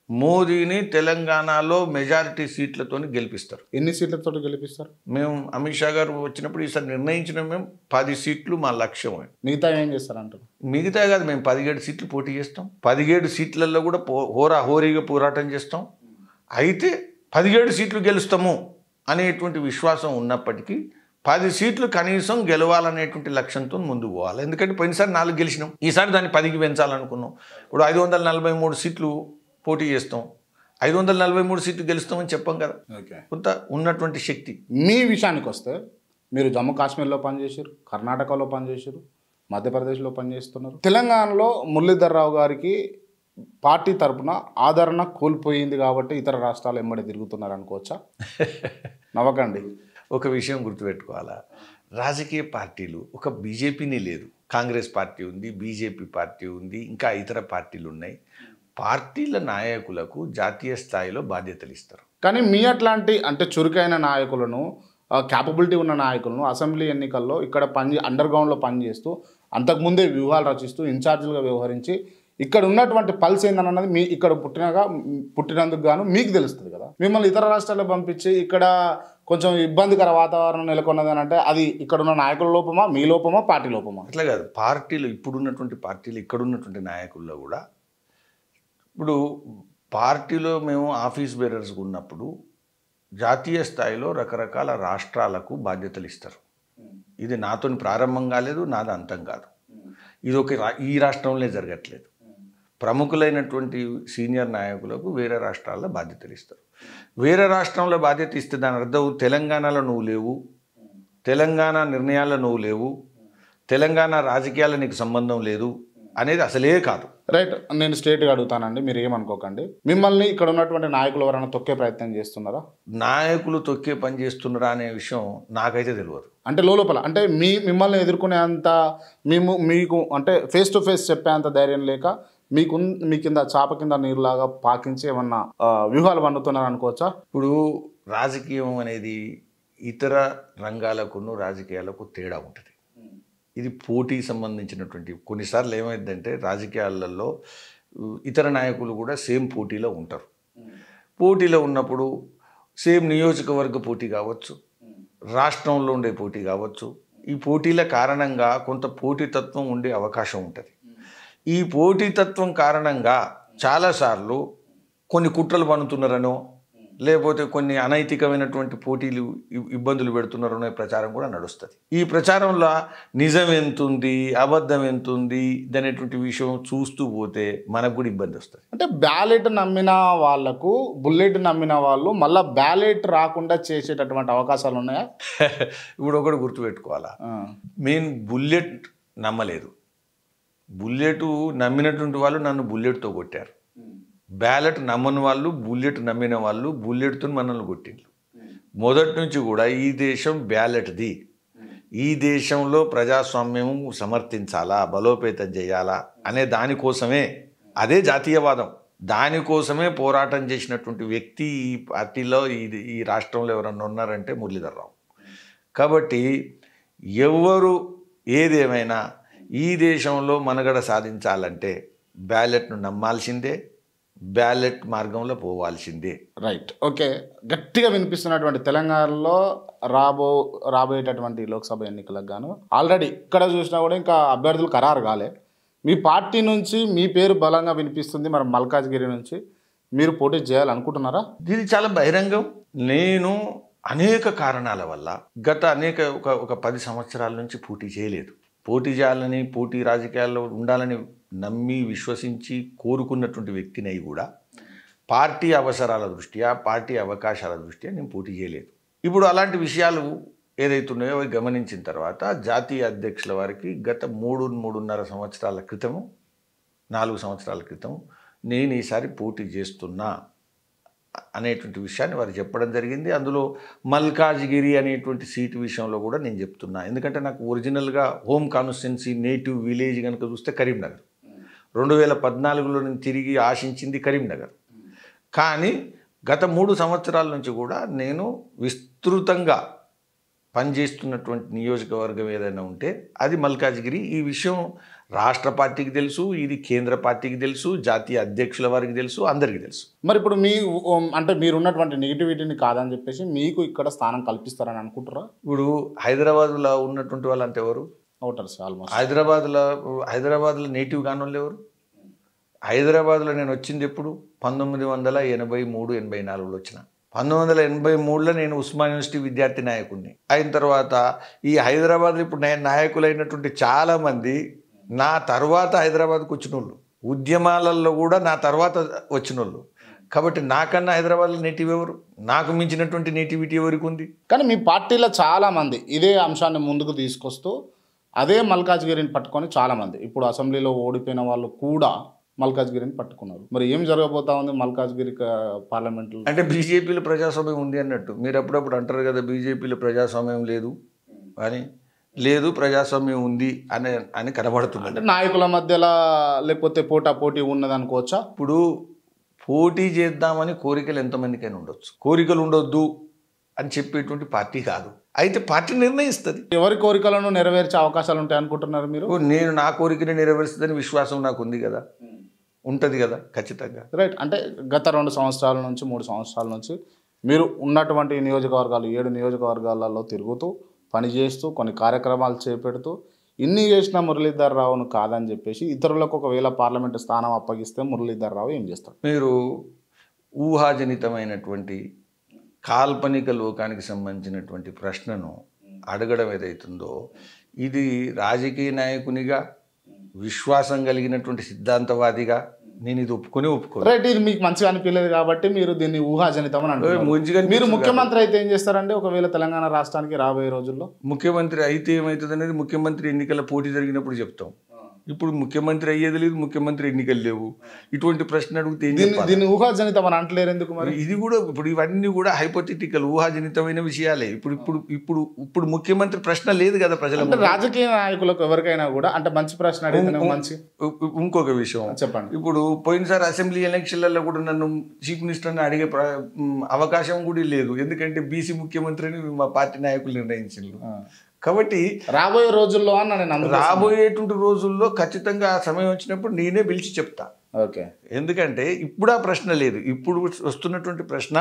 మోదీని తెలంగాణలో మెజారిటీ సీట్లతో గెలిపిస్తారు. ఎన్ని సీట్లతో గెలిపిస్తారు? మేము అమిత్ షా గారు వచ్చినప్పుడు ఈసారి నిర్ణయించిన మేము 10 సీట్లు మా లక్ష్యం. మిగతా ఏం చేస్తారు అంటారు? మిగతా కాదు, మేము 17 సీట్లు పోటీ చేస్తాం. 17 సీట్లలో కూడా హోరీగా పోరాటం చేస్తాం. అయితే 17 సీట్లు గెలుస్తాము అనేటువంటి విశ్వాసం ఉన్నప్పటికీ 10 సీట్లు కనీసం గెలవాలనేటువంటి లక్ష్యంతో ముందుకు పోవాలి. ఎందుకంటే పోయినసారి 4 గెలిచినాం, ఈసారి దాన్ని 10కి పెంచాలనుకున్నాం. ఇప్పుడు 543 సీట్లు పోటీ చేస్తాం, 543 సీట్లు గెలుస్తామని చెప్పాం కదా. కొంత ఉన్నటువంటి శక్తి. మీ విషయానికి వస్తే మీరు జమ్మూ కాశ్మీర్లో పనిచేశారు, కర్ణాటకలో పనిచేశారు, మధ్యప్రదేశ్లో పనిచేస్తున్నారు. తెలంగాణలో మురళీధర్ రావు గారికి పార్టీ తరపున ఆదరణ కోల్పోయింది కాబట్టి ఇతర రాష్ట్రాలు ఎమ్మడి తిరుగుతున్నారు అనుకోవచ్చా? నవ్వకండి. ఒక విషయం గుర్తుపెట్టుకోవాలా, రాజకీయ పార్టీలు ఒక బీజేపీని లేదు, కాంగ్రెస్ పార్టీ ఉంది, బీజేపీ పార్టీ ఉంది, ఇంకా ఇతర పార్టీలు ఉన్నాయి. పార్టీల నాయకులకు జాతీయ స్థాయిలో బాధ్యతలు ఇస్తారు. కానీ మీ అట్లాంటి అంటే చురుకైన నాయకులను, క్యాపబిలిటీ ఉన్న నాయకులను అసెంబ్లీ ఎన్నికల్లో ఇక్కడ అండర్ గ్రౌండ్లో పనిచేస్తూ అంతకుముందే వ్యూహాలు రచిస్తూ ఇన్ఛార్జీలుగా వ్యవహరించి ఇక్కడ ఉన్నటువంటి పల్స్ ఏందన్నది మీ ఇక్కడ పుట్టినందుకు గాను మీకు తెలుస్తుంది కదా. మిమ్మల్ని ఇతర రాష్ట్రాల్లో పంపించి ఇక్కడ కొంచెం ఇబ్బందికర వాతావరణం నెలకొన్నది అని అంటే అది ఇక్కడ ఉన్న నాయకుల లోపమా, మీ లోపమా, పార్టీ లోపమా? అట్లా కాదు. పార్టీలు ఇప్పుడున్నటువంటి పార్టీలు ఇక్కడున్నటువంటి నాయకుల్లో కూడా, ఇప్పుడు పార్టీలో మేము ఆఫీస్ బేరర్స్గా ఉన్నప్పుడు జాతీయ స్థాయిలో రకరకాల రాష్ట్రాలకు బాధ్యతలు ఇస్తారు. ఇది నాతో ప్రారంభం కాలేదు, నాది అంతం కాదు. ఇది ఈ రాష్ట్రంలో జరగట్లేదు. ప్రముఖులైనటువంటి సీనియర్ నాయకులకు వేరే రాష్ట్రాల్లో బాధ్యతలు ఇస్తారు. వేరే రాష్ట్రంలో బాధ్యత ఇస్తే దాని అర్థం తెలంగాణలో నువ్వు లేవు, తెలంగాణ నిర్ణయాల్లో నువ్వు లేవు, తెలంగాణ రాజకీయాల నీకు సంబంధం లేదు అనేది అసలే కాదు. రైట్. నేను స్ట్రేట్గా అడుగుతానండి, మీరు ఏమనుకోకండి. మిమ్మల్ని ఇక్కడ ఉన్నటువంటి నాయకులు ఎవరైనా తొక్కే ప్రయత్నం చేస్తున్నారా? నాయకులు తొక్కే పని చేస్తున్నారా అనే విషయం నాకైతే తెలియదు. అంటే లోపల అంటే మిమ్మల్ని ఎదుర్కొనే అంత మీకు అంటే ఫేస్ టు ఫేస్ చెప్పే అంత ధైర్యం లేక మీ కింద చాప కింద నీరులాగా పాకించి ఏమన్నా వ్యూహాలు పండుతున్నారు అనుకోవచ్చా? ఇప్పుడు రాజకీయం అనేది ఇతర రంగాలకును రాజకీయాలకు తేడా ఉంటుంది. ఇది పోటీ సంబంధించినటువంటి, కొన్నిసార్లు ఏమైందంటే రాజకీయాలలో ఇతర నాయకులు కూడా సేమ్ పోటీలో ఉంటారు. పోటీలో ఉన్నప్పుడు సేమ్ నియోజకవర్గ పోటీ కావచ్చు, రాష్ట్రంలో ఉండే పోటీ కావచ్చు, ఈ పోటీల కారణంగా కొంత పోటీతత్వం ఉండే అవకాశం ఉంటుంది. ఈ పోటీతత్వం కారణంగా చాలాసార్లు కొన్ని కుట్రలు పన్నుతున్నారనో లేకపోతే కొన్ని అనైతికమైనటువంటి పోటీలు ఇబ్బందులు పెడుతున్నారనే ప్రచారం కూడా నడుస్తుంది. ఈ ప్రచారంలో నిజం ఎంతుంది, అబద్ధం ఎంతుంది అనేటువంటి విషయం చూస్తూ పోతే మనకు కూడా ఇబ్బంది వస్తుంది. అంటే బ్యాలెట్ నమ్మిన వాళ్లకు బుల్లెట్ నమ్మిన వాళ్ళు మళ్ళీ బ్యాలెట్ రాకుండా చేసేటటువంటి అవకాశాలు ఉన్నాయా? ఇప్పుడు ఒకటి గుర్తుపెట్టుకోవాలా, నేను బుల్లెట్ నమ్మలేదు. బుల్లెట్ నమ్మినటువంటి వాళ్ళు నన్ను బుల్లెట్తో కొట్టారు. బ్యాలెట్ నమ్మని వాళ్ళు, బుల్లెట్ నమ్మిన వాళ్ళు బుల్లెట్తో మనల్ని కొట్టిండ్రు. మొదటి నుంచి కూడా ఈ దేశం బ్యాలెట్ది. ఈ దేశంలో ప్రజాస్వామ్యం సమర్థించాలా, బలోపేతం చేయాలా అనే దానికోసమే, అదే జాతీయవాదం, దానికోసమే పోరాటం చేసినటువంటి వ్యక్తి ఈ పార్టీలో ఈ రాష్ట్రంలో ఎవరన్నా ఉన్నారంటే మురళీధర్ రావు. కాబట్టి ఎవరు ఏదేమైనా ఈ దేశంలో మనుగడ సాధించాలంటే బ్యాలెట్ను నమ్మాల్సిందే, బ్యాలెట్ మార్గంలో పోవాల్సిందే. రైట్. ఓకే. గట్టిగా వినిపిస్తున్నటువంటి తెలంగాణలో రాబోయేటటువంటి లోక్సభ ఎన్నికలకు గాను ఆల్రెడీ ఇక్కడ చూసినా కూడా ఇంకా అభ్యర్థులు ఖరారు కాలే. మీ పార్టీ నుంచి మీ పేరు బలంగా వినిపిస్తుంది. మరి మల్కాజ్గిరి నుంచి మీరు పోటీ చేయాలనుకుంటున్నారా? ఇది చాలా బహిరంగం. నేను అనేక కారణాల వల్ల గత ఒక 10 సంవత్సరాల నుంచి పోటీ చేయలేదు. పోటీ చేయాలని, పోటీ రాజకీయాల్లో ఉండాలని నమ్మి విశ్వసించి కోరుకున్నటువంటి వ్యక్తిని అయి కూడా పార్టీ అవసరాల దృష్ట్యా, పార్టీ అవకాశాల దృష్ట్యా నేను పోటీ చేయలేదు. ఇప్పుడు అలాంటి విషయాలు ఏదైతున్నాయో అవి గమనించిన తర్వాత జాతీయ అధ్యక్షుల వారికి గత 3.5 సంవత్సరాల క్రితము, 4 సంవత్సరాల క్రితం నేను ఈసారి పోటీ చేస్తున్నా అనేటువంటి విషయాన్ని వారు చెప్పడం జరిగింది. అందులో మల్కాజ్గిరి అనేటువంటి సీటు విషయంలో కూడా నేను చెప్తున్నా. ఎందుకంటే నాకు ఒరిజినల్గా హోమ్ కాన్స్టిట్యున్సీ, నేటివ్ విలేజ్ కనుక చూస్తే కరీంనగర్. 2014లో నేను తిరిగి ఆశించింది కరీంనగర్. కానీ గత 3 సంవత్సరాల నుంచి కూడా నేను విస్తృతంగా పనిచేస్తున్నటువంటి నియోజకవర్గం ఏదైనా ఉంటే అది మల్కాజ్గిరి. ఈ విషయం రాష్ట్ర పార్టీకి తెలుసు, ఇది కేంద్ర పార్టీకి తెలుసు, జాతీయ అధ్యక్షుల వారికి తెలుసు, అందరికీ తెలుసు. మరి ఇప్పుడు మీ అంటే మీరున్నటువంటి నెగిటివిటీని కాదని చెప్పేసి మీకు ఇక్కడ స్థానం కల్పిస్తారని అనుకుంటారా? ఇప్పుడు హైదరాబాద్లో ఉన్నటువంటి వాళ్ళు అంటే ఎవరు? Voters almost. హైదరాబాద్లో నేటివ్ కాని వాళ్ళు ఎవరు? హైదరాబాద్లో నేను వచ్చింది ఎప్పుడు? 1983-84లో వచ్చిన. 1983లో నేను ఉస్మాన్ యూనివర్సిటీ విద్యార్థి నాయకుడిని అయిన తర్వాత ఈ హైదరాబాద్లో ఇప్పుడు నాయకులైనటువంటి చాలామంది నా తర్వాత హైదరాబాద్కు వచ్చిన వాళ్ళు, ఉద్యమాలలో కూడా నా తర్వాత వచ్చిన వాళ్ళు. కాబట్టి నాకన్నా హైదరాబాద్లో నేటివ్ ఎవరు? నాకు మించినటువంటి నేటివిటీ ఎవరికి ఉంది? కానీ మీ పార్టీలో చాలామంది ఇదే అంశాన్ని ముందుకు తీసుకొస్తూ అదే మల్కాజ్గిరిని పట్టుకొని చాలామంది ఇప్పుడు అసెంబ్లీలో ఓడిపోయిన వాళ్ళు కూడా మల్కాజ్గిరిని పట్టుకున్నారు. మరి ఏం జరగబోతా ఉంది మల్కాజ్గిరి పార్లమెంట్లో? అంటే బీజేపీలో ప్రజాస్వామ్యం ఉంది అన్నట్టు మీరు అప్పుడప్పుడు అంటారు కదా, బీజేపీలో ప్రజాస్వామ్యం లేదు అని. లేదు, ప్రజాస్వామ్యం ఉంది అని కనబడుతుంది. అంటే నాయకుల మధ్యలో లేకపోతే పోటీ ఉన్నది అనుకోవచ్చా? ఇప్పుడు పోటీ చేద్దామని కోరికలు ఎంతమందికైనా ఉండొచ్చు, కోరికలు ఉండొద్దు అని చెప్పేటువంటి పార్టీ కాదు. అయితే పార్టీ నిర్ణయిస్తుంది ఎవరి కోరికలను నెరవేర్చే అవకాశాలు ఉంటాయి అనుకుంటున్నారు మీరు? నేను నా కోరికను నెరవేరుస్తుందని విశ్వాసం నాకు ఉంది కదా, ఉంటుంది కదా ఖచ్చితంగా. రైట్. అంటే గత 2 సంవత్సరాల నుంచి 3 సంవత్సరాల నుంచి మీరు ఉన్నటువంటి నియోజకవర్గాలు 7 నియోజకవర్గాలలో తిరుగుతూ పనిచేస్తూ కొన్ని కార్యక్రమాలు చేపెడుతూ ఇన్ని చేసిన మురళీధర్ రావును కాదని చెప్పేసి ఇతరులకు ఒకవేళ పార్లమెంటు స్థానం అప్పగిస్తే మురళీధర్ రావు ఏం చేస్తాడు? మీరు ఊహాజనితమైనటువంటి కాల్పనిక లోకానికి సంబంధించినటువంటి ప్రశ్నను అడగడం ఏదైతుందో ఇది రాజకీయ నాయకునిగా విశ్వాసం కలిగినటువంటి సిద్ధాంతవాదిగా నేను ఇది ఒప్పుకొని రైట్. ఇది మీకు మంచిగా అనిపించలేదు కాబట్టి మీరు దీన్ని ఊహాజనితం అని అంటారు. మీరు ముఖ్యమంత్రి అయితే ఏం చేస్తారండి ఒకవేళ తెలంగాణ రాష్ట్రానికి రాబోయే రోజుల్లో? ముఖ్యమంత్రి అయితే ఏమవుతుంది అనేది ముఖ్యమంత్రి ఎన్నికల పోటీ జరిగినప్పుడు చెప్తాం. ఇప్పుడు ముఖ్యమంత్రి అయ్యేది లేదు, ముఖ్యమంత్రి ఎన్నికలు లేవు. ఇటువంటి ప్రశ్న అడిగితే దీన్ని ఊహాజనితం అని అంటలేరు ఎందుకు మరి? ఇది కూడా ఇప్పుడు ఇవన్నీ కూడా హైపోథెటికల్ ఊహాజనితమైన విషయాలే. ఇప్పుడు ఇప్పుడు ఇప్పుడు ఇప్పుడు ముఖ్యమంత్రి ప్రశ్న లేదు కదా ప్రజల. రాజకీయ నాయకులకు ఎవరికైనా కూడా అంటే మంచి ప్రశ్న అడిగితే మంచి. ఇంకొక విషయం చెప్పండి. ఇప్పుడు పోయినసారి అసెంబ్లీ ఎలక్షన్లలో కూడా నన్ను చీఫ్ మినిస్టర్ని అడిగే అవకాశం కూడా లేదు, ఎందుకంటే బీసీ ముఖ్యమంత్రిని మా పార్టీ నాయకులు నిర్ణయించారు. కాబట్టి రాబోయే రోజుల్లో రాబోయేటువంటి రోజుల్లో ఖచ్చితంగా ఆ సమయం వచ్చినప్పుడు నేనే పిలిచి చెప్తా. ఓకే. ఎందుకంటే ఇప్పుడు ఆ ప్రశ్న లేదు. ఇప్పుడు వస్తున్నటువంటి ప్రశ్న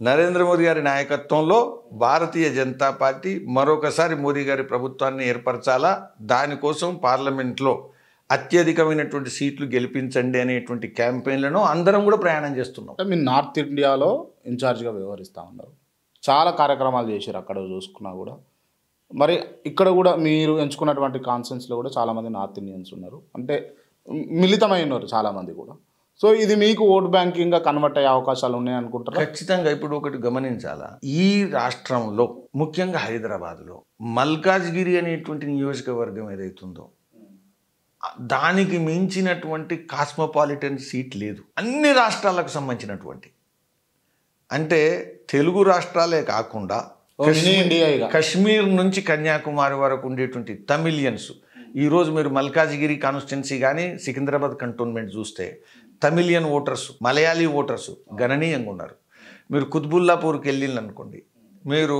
నరేంద్ర మోదీ గారి నాయకత్వంలో భారతీయ జనతా పార్టీ మరొకసారి మోదీ గారి ప్రభుత్వాన్ని ఏర్పరచాలా, దానికోసం పార్లమెంట్లో అత్యధికమైనటువంటి సీట్లు గెలిపించండి అనేటువంటి క్యాంపెయిన్లను అందరం కూడా ప్రయాణం చేస్తున్నాం. మీరు నార్త్ ఇండియాలో ఇన్ఛార్జ్గా వ్యవహరిస్తూ ఉన్నారు, చాలా కార్యక్రమాలు చేశారు అక్కడ చూసుకున్నా కూడా. మరి ఇక్కడ కూడా మీరు ఎంచుకున్నటువంటి కాన్ఫరెన్స్లో కూడా చాలామంది నార్త్ ఇండియన్స్ ఉన్నారు, అంటే మిళితమై ఉన్నారు చాలామంది కూడా. సో ఇది మీకు ఓట్ బ్యాంకింగ్గా కన్వర్ట్ అయ్యే అవకాశాలు ఉన్నాయి అనుకుంటారు? ఖచ్చితంగా. ఇప్పుడు ఒకటి గమనించాలా, ఈ రాష్ట్రంలో ముఖ్యంగా హైదరాబాద్లో మల్కాజ్గిరి అనేటువంటి నియోజకవర్గం ఏదైతుందో దానికి మించినటువంటి కాస్మోపాలిటన్ సీట్ లేదు. అన్ని రాష్ట్రాలకు సంబంధించినటువంటి, అంటే తెలుగు రాష్ట్రాలే కాకుండా కశ్మీర్ నుంచి కన్యాకుమారి వరకు ఉండేటువంటి తమిళియన్స్. ఈరోజు మీరు మల్కాజ్గిరి కాన్స్టిట్యున్సీ కానీ సికింద్రాబాద్ కంటోన్మెంట్ చూస్తే తమిళియన్ ఓటర్స్, మలయాళీ ఓటర్స్ గణనీయంగా ఉన్నారు. మీరు కుత్బుల్లాపూర్కి వెళ్ళిండ్రు అనుకోండి, మీరు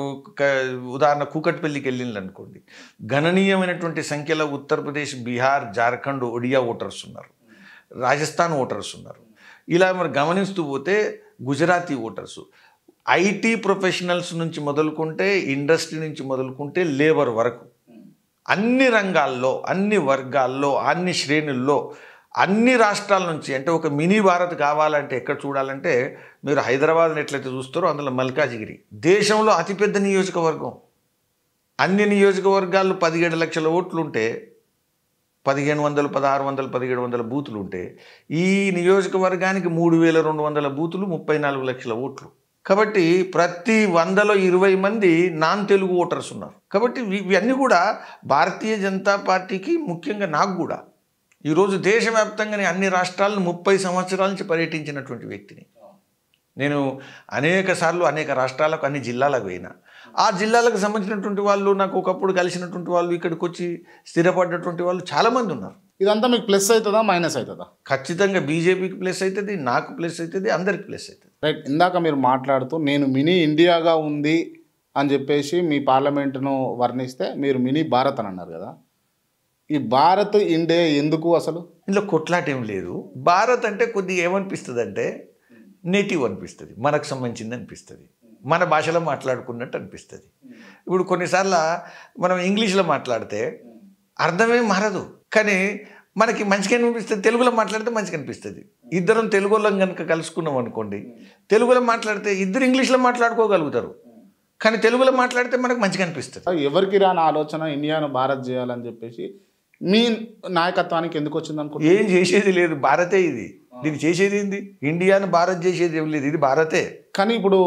ఉదాహరణ కూకట్పల్లికి వెళ్ళిండ్రు అనుకోండి, గణనీయమైనటువంటి సంఖ్యలో ఉత్తరప్రదేశ్, బీహార్, జార్ఖండ్, ఒడియా ఓటర్స్ ఉన్నారు, రాజస్థాన్ ఓటర్స్ ఉన్నారు. ఇలా మరి గమనిస్తూ పోతే గుజరాతీ ఓటర్సు, ఐటీ ప్రొఫెషనల్స్ నుంచి మొదలుకుంటే ఇండస్ట్రీ నుంచి మొదలుకుంటే లేబర్ వరకు అన్ని రంగాల్లో, అన్ని వర్గాల్లో, అన్ని శ్రేణుల్లో, అన్ని రాష్ట్రాల నుంచి, అంటే ఒక మినీ భారత్ కావాలంటే ఎక్కడ చూడాలంటే మీరు హైదరాబాద్ని ఎట్లయితే చూస్తారో అందులో మల్కాజ్గిరి దేశంలో అతిపెద్ద నియోజకవర్గం. అన్ని నియోజకవర్గాల్లో 17 లక్షల ఓట్లు ఉంటే 1500, 1600, 1700 బూతులు ఉంటే ఈ నియోజకవర్గానికి 3200 బూతులు, 34 లక్షల ఓట్లు. కాబట్టి ప్రతి 100లో 20 మంది నాన్ తెలుగు ఓటర్స్ ఉన్నారు. కాబట్టి ఇవన్నీ కూడా భారతీయ జనతా పార్టీకి, ముఖ్యంగా నాకు కూడా ఈరోజు దేశవ్యాప్తంగా అన్ని రాష్ట్రాలను 30 సంవత్సరాల నుంచి పర్యటించినటువంటి వ్యక్తిని నేను. అనేక సార్లు అనేక రాష్ట్రాలకు, అన్ని జిల్లాలకు పోయినా. ఆ జిల్లాలకు సంబంధించినటువంటి వాళ్ళు, నాకు ఒకప్పుడు కలిసినటువంటి వాళ్ళు, ఇక్కడికి వచ్చి స్థిరపడినటువంటి వాళ్ళు చాలామంది ఉన్నారు. ఇదంతా మీకు ప్లస్ అవుతుందా మైనస్ అవుతుందా? ఖచ్చితంగా బీజేపీకి ప్లస్ అవుతుంది, నాకు ప్లస్ అవుతుంది, అందరికి ప్లస్ అవుతుంది. రైట్. ఇందాక మీరు మాట్లాడుతూ నేను మినీ ఇండియాగా ఉంది అని చెప్పేసి మీ పార్లమెంటును వర్ణిస్తే మీరు మినీ భారత్ అని అన్నారు కదా. ఈ భారత్ ఇండియా ఎందుకు అసలు? ఇందులో కొట్లాట ఏం లేదు. భారత్ అంటే కొద్దిగా ఏమనిపిస్తుంది అంటే నేటివ్ అనిపిస్తుంది, మనకు సంబంధించింది అనిపిస్తుంది, మన భాషలో మాట్లాడుకున్నట్టు అనిపిస్తుంది. ఇప్పుడు కొన్నిసార్లు మనం ఇంగ్లీష్లో మాట్లాడితే అర్థమే మారదు, కానీ మనకి మంచిగా అనిపిస్తుంది. తెలుగులో మాట్లాడితే మంచిగా అనిపిస్తుంది. ఇద్దరం తెలుగులో కనుక కలుసుకున్నాం అనుకోండి, తెలుగులో మాట్లాడితే ఇద్దరు ఇంగ్లీష్లో మాట్లాడుకోగలుగుతారు, కానీ తెలుగులో మాట్లాడితే మనకు మంచిగా అనిపిస్తుంది. ఎవరికి రాని ఆలోచన ఇండియాను భారత్ చేయాలని చెప్పేసి మీ నాయకత్వానికి ఎందుకు వచ్చింది అనుకో? ఏం చేసేది లేదు, భారతే ఇది. దీన్ని చేసేది ఏంది? ఇండియాను భారత్ చేసేది ఏం లేదు, ఇది భారతే. కానీ ఇప్పుడు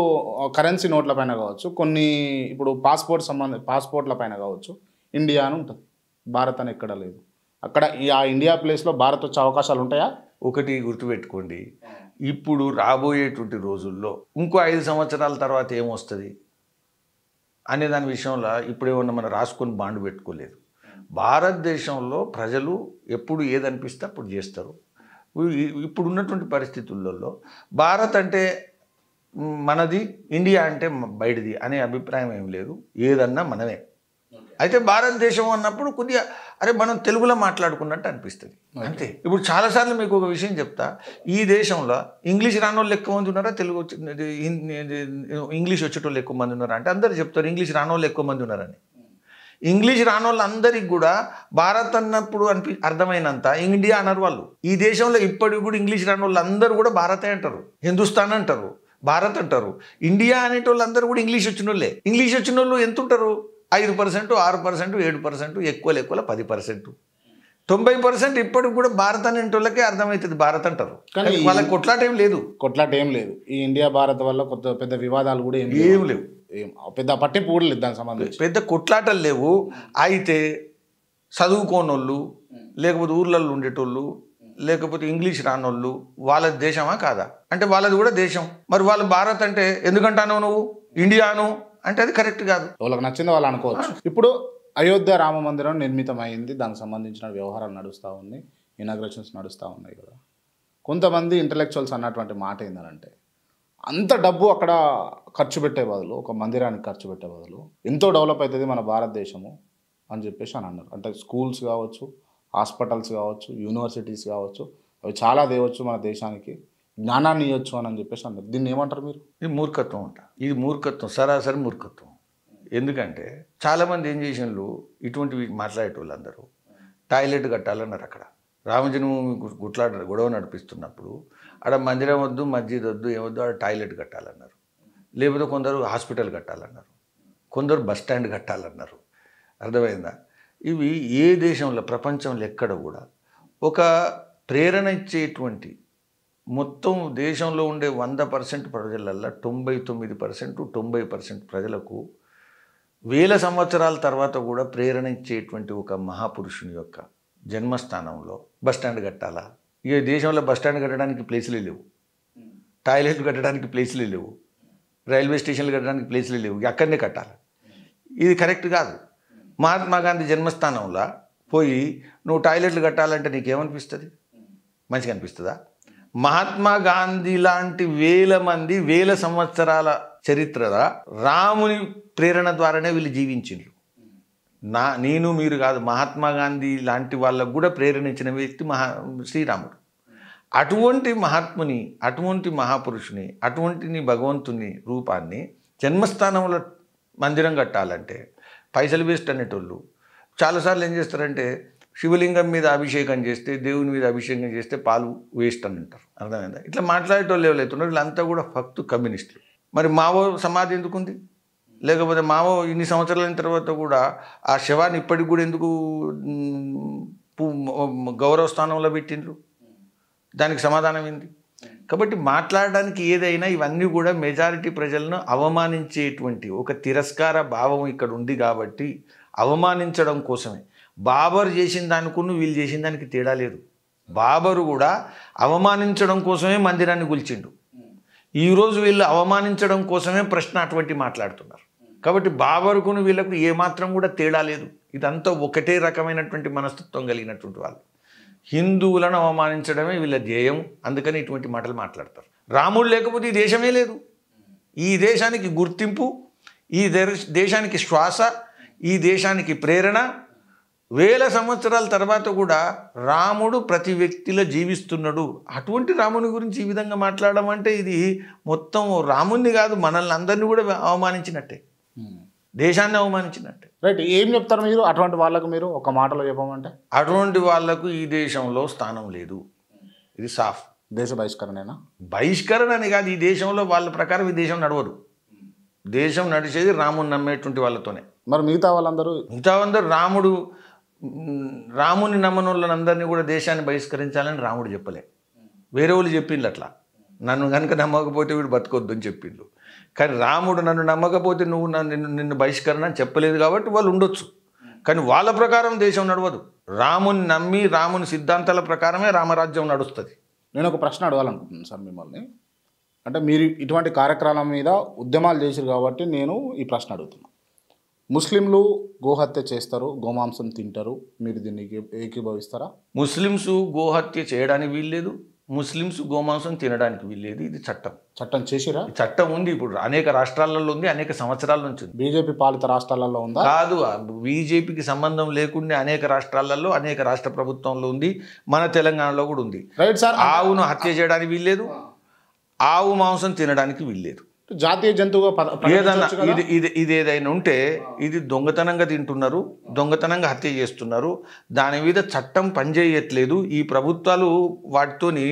కరెన్సీ నోట్ల పైన కావచ్చు, కొన్ని ఇప్పుడు పాస్పోర్ట్ల పైన కావచ్చు ఇండియా అని ఉంటుంది, భారత్ అని ఎక్కడ లేదు. అక్కడ ఆ ఇండియా ప్లేస్లో భారత్ వచ్చే అవకాశాలు ఉంటాయా? ఒకటి గుర్తుపెట్టుకోండి, ఇప్పుడు రాబోయేటువంటి రోజుల్లో ఇంకో 5 సంవత్సరాల తర్వాత ఏమొస్తుంది అనే దాని విషయంలో ఇప్పుడు ఏమన్నా మనం రాసుకొని బాండ్ పెట్టుకోలేదు. భారతదేశంలో ప్రజలు ఎప్పుడు ఏదనిపిస్తే అప్పుడు చేస్తారు. ఇప్పుడు ఉన్నటువంటి పరిస్థితులలో భారత్ అంటే మనది, ఇండియా అంటే బయటిది అనే అభిప్రాయం ఏం లేదు, ఏదన్నా మనమే. అయితే భారతదేశం అన్నప్పుడు కొద్దిగా అరే మనం తెలుగులో మాట్లాడుకున్నట్టు అనిపిస్తుంది అంతే. ఇప్పుడు చాలాసార్లు మీకు ఒక విషయం చెప్తా, ఈ దేశంలో ఇంగ్లీష్ రానోళ్ళు ఎక్కువ మంది ఉన్నారా, తెలుగు ఇంగ్లీష్ వచ్చేటోళ్ళు ఎక్కువ మంది ఉన్నారా అంటే అందరు చెప్తారు ఇంగ్లీష్ రానోళ్ళు ఎక్కువ మంది ఉన్నారని. ఇంగ్లీష్ రానోళ్ళందరికీ కూడా భారత్ అన్నప్పుడు అర్థమైనంత ఇండియా అన్నారు వాళ్ళు. ఈ దేశంలో ఇప్పటికి కూడా ఇంగ్లీష్ రానోళ్ళు అందరూ కూడా భారతే అంటారు, హిందుస్థాన్ అంటారు, భారత్ అంటారు. ఇండియా అనేటోళ్ళు అందరూ కూడా ఇంగ్లీష్ వచ్చిన వాళ్ళే. ఇంగ్లీష్ వచ్చిన వాళ్ళు ఎంత ఉంటారు? 5%, 6%, 7%, ఎక్కువ 10%, 90% ఇప్పటికి కూడా భారత్ అనేటోళ్ళకే అర్థమవుతుంది భారత్ అంటారు. కానీ వాళ్ళకి కొట్లాట ఏం లేదు. ఈ ఇండియా భారత్ వల్ల పెద్ద వివాదాలు కూడా ఏం లేవు, పెద్ద పట్టింపు కూడా లేదు, దానికి సంబంధించి పెద్ద కొట్లాటలు లేవు. అయితే చదువుకోనోళ్ళు, లేకపోతే ఊర్లలో ఉండేటోళ్ళు, లేకపోతే ఇంగ్లీష్ రానోళ్ళు వాళ్ళ దేశమా కాదా అంటే వాళ్ళది కూడా దేశం. మరి వాళ్ళు భారత్ అంటే ఎందుకంటాను నువ్వు ఇండియాను అంటే అది కరెక్ట్ కాదు. వాళ్ళకి నచ్చింది వాళ్ళు అనుకోవచ్చు. ఇప్పుడు అయోధ్య రామ మందిరం నిర్మితమైంది, దానికి సంబంధించిన వ్యవహారాలు నడుస్తూ ఉన్నాయి, ఇనాగ్రేషన్స్ నడుస్తూ ఉన్నాయి కదా. కొంతమంది ఇంటలెక్చువల్స్ అన్నటువంటి మాట ఏంటంటే అంత డబ్బు అక్కడ ఖర్చు పెట్టే బదులు, ఒక మందిరానికి ఖర్చు పెట్టే బదులు ఎంతో డెవలప్ అవుతుంది మన భారతదేశము అని చెప్పేసి అని అన్నారు. అంటే స్కూల్స్ కావచ్చు, హాస్పిటల్స్ కావచ్చు, యూనివర్సిటీస్ కావచ్చు, అవి చాలా తేవచ్చు మన దేశానికి, జ్ఞానాన్ని ఇవ్వచ్చు అని చెప్పేసి అన్నారు. దీన్ని ఏమంటారు మీరు? ఇది మూర్ఖత్వం అంట. ఇది మూర్ఖత్వం, సరాసరి మూర్ఖత్వం. ఎందుకంటే చాలామంది ఏం చేసినారు, ఇటువంటివి మాట్లాడేటోళ్ళు అందరూ టాయిలెట్ కట్టాలన్నారు. అక్కడ రామజన్మభూమి గొడవ నడిపిస్తున్నప్పుడు ఆడ మందిరం వద్దు, మస్జిద్ వద్దు, ఏమొద్దు, ఆడ టాయిలెట్ కట్టాలన్నారు. లేకపోతే కొందరు హాస్పిటల్ కట్టాలన్నారు, కొందరు బస్ స్టాండ్ కట్టాలన్నారు. అర్థమైందా? ఇవి ఏ దేశంలో, ప్రపంచంలో ఎక్కడ కూడా ఒక ప్రేరణ ఇచ్చేటువంటి, మొత్తం దేశంలో ఉండే 100% ప్రజలల్లో 99%, 90% ప్రజలకు వేల సంవత్సరాల తర్వాత కూడా ప్రేరణ ఇచ్చేటువంటి ఒక మహాపురుషుని యొక్క జన్మస్థానంలో బస్టాండ్ కట్టాలా? ఇక దేశంలో బస్టాండ్ కట్టడానికి ప్లేసులే లేవు, టాయిలెట్లు కట్టడానికి ప్లేసులే లేవు, రైల్వే స్టేషన్లు కట్టడానికి ప్లేసులే లేవు, అక్కడనే కట్టాలి. ఇది కరెక్ట్ కాదు. మహాత్మా గాంధీ జన్మస్థానంలో పోయి నువ్వు టాయిలెట్లు కట్టాలంటే నీకేమనిపిస్తుంది? మంచిగా అనిపిస్తుందా? మహాత్మా గాంధీ లాంటి వేల మంది, వేల సంవత్సరాల చరిత్ర రాముని ప్రేరణ ద్వారానే వీళ్ళు జీవించిండ్రు. నేను మీరు కాదు, మహాత్మా గాంధీ లాంటి వాళ్ళకు కూడా ప్రేరణించిన వ్యక్తి శ్రీరాముడు. అటువంటి మహాత్ముని, అటువంటి మహాపురుషుని, అటువంటి భగవంతుని రూపాన్ని జన్మస్థానంలో మందిరం కట్టాలంటే పైసలు వేస్ట్ అనేటోళ్ళు చాలాసార్లు ఏం చేస్తారంటే శివలింగం మీద అభిషేకం చేస్తే, దేవుని మీద అభిషేకం చేస్తే పాలు వేస్ట్ అని అంటారు. అర్థమైందా? ఇట్లా మాట్లాడేటోళ్ళు ఎవరైతున్నారు వీళ్ళంతా కూడా ఫక్తు కమ్యూనిస్టులు. మరి మావో సమాధి ఎందుకుంది? లేకపోతే మావో ఇన్ని సంవత్సరాల తర్వాత కూడా ఆ శవాన్ని ఇప్పటికి కూడా ఎందుకు గౌరవ స్థానంలో పెట్టిండ్రు? దానికి సమాధానం ఏంది? కాబట్టి మాట్లాడడానికి ఏదైనా ఇవన్నీ కూడా మెజారిటీ ప్రజలను అవమానించేటువంటి ఒక తిరస్కార భావం ఇక్కడ ఉంది. కాబట్టి అవమానించడం కోసమే బాబర్ చేసిన దానికును వీళ్ళు చేసిన దానికి తేడా లేదు. బాబరు కూడా అవమానించడం కోసమే మందిరాన్ని కూల్చిండు. ఈరోజు వీళ్ళు అవమానించడం కోసమే ప్రశ్న అటువంటి మాట్లాడుతున్నారు. కాబట్టి బాబరుకును వీళ్ళకు ఏమాత్రం కూడా తేడా లేదు. ఇదంతా ఒకటే రకమైనటువంటి మనస్తత్వం కలిగినటువంటి వాళ్ళు. హిందువులను అవమానించడమే వీళ్ళ ధ్యేయం. అందుకని ఇటువంటి మాటలు మాట్లాడతారు. రాముడు లేకపోతే ఈ దేశమే లేదు. ఈ దేశానికి గుర్తింపు, ఈ దేశానికి శ్వాస, ఈ దేశానికి ప్రేరణ. వేల సంవత్సరాల తర్వాత కూడా రాముడు ప్రతి వ్యక్తిలో జీవిస్తున్నాడు. అటువంటి రాముని గురించి ఈ విధంగా మాట్లాడడం అంటే ఇది మొత్తం రాముణ్ణి కాదు, మనల్ని అందరినీ కూడా అవమానించినట్టే, దేశాన్ని అవమానించినట్టే. రైట్. ఏం చెప్తారు మీరు అటువంటి వాళ్ళకు? మీరు ఒక మాటలో చెప్పమంటే అటువంటి వాళ్లకు ఈ దేశంలో స్థానం లేదు. ఇది సాఫ్. దేశ బహిష్కరణేనా? బహిష్కరణ అని కాదు, ఈ దేశంలో వాళ్ళ ప్రకారం ఈ దేశం నడవదు. దేశం నడిచేది రాముని నమ్మేటువంటి వాళ్ళతోనే. మరి మిగతా వాళ్ళందరూ రాముని నమ్మని వాళ్ళందరినీ కూడా దేశాన్ని బహిష్కరించాలని రాముడు చెప్పలే, వేరే వాళ్ళు చెప్పిండ్రు. అట్లా నన్ను కనుక నమ్మకపోతే వీడు బతకొద్దు అని చెప్పిండ్రు. కానీ రాముడు నన్ను నమ్మకపోతే నువ్వు నిన్ను బహిష్కరణ అని చెప్పలేదు కాబట్టి వాళ్ళు ఉండొచ్చు. కానీ వాళ్ళ ప్రకారం దేశం నడవదు. రాముని నమ్మి రాముని సిద్ధాంతాల ప్రకారమే రామరాజ్యం నడుస్తుంది. నేను ఒక ప్రశ్న అడగాలనుకుంటున్నాను సార్ మిమ్మల్ని. అంటే మీరు ఇటువంటి కార్యక్రమాల మీద ఉద్యమాలు చేశారు కాబట్టి నేను ఈ ప్రశ్న అడుగుతున్నాను. ముస్లింలు గోహత్య చేస్తారు, గోమాంసం తింటారు, మీరు దీనికి ఏకీభవిస్తారా? ముస్లిమ్స్ గోహత్య చేయడానికి వీల్లేదు, ముస్లిమ్స్ గోమాంసం తినడానికి వీల్లేదు. ఇది చట్టం చేసిరా? చట్టం ఉంది, ఇప్పుడు అనేక రాష్ట్రాలలో ఉంది, అనేక సంవత్సరాల నుంచి ఉంది. బీజేపీ పాలిత రాష్ట్రాలలో ఉందా? కాదు, బీజేపీకి సంబంధం లేకుండా అనేక రాష్ట్రాలలో, అనేక రాష్ట్ర ప్రభుత్వంలో ఉంది, మన తెలంగాణలో కూడా ఉంది. Right sir. ఆవును హత్య చేయడానికి వీల్లేదు, ఆవు మాంసం తినడానికి వీల్లేదు. జాతీయ జంతువుగా ఏదన్నా ఇది ఏదైనా ఉంటే ఇది దొంగతనంగా తింటున్నారు, దొంగతనంగా హత్య చేస్తున్నారు, దాని మీద చట్టం పనిచేయట్లేదు. ఈ ప్రభుత్వాలు వాటితోని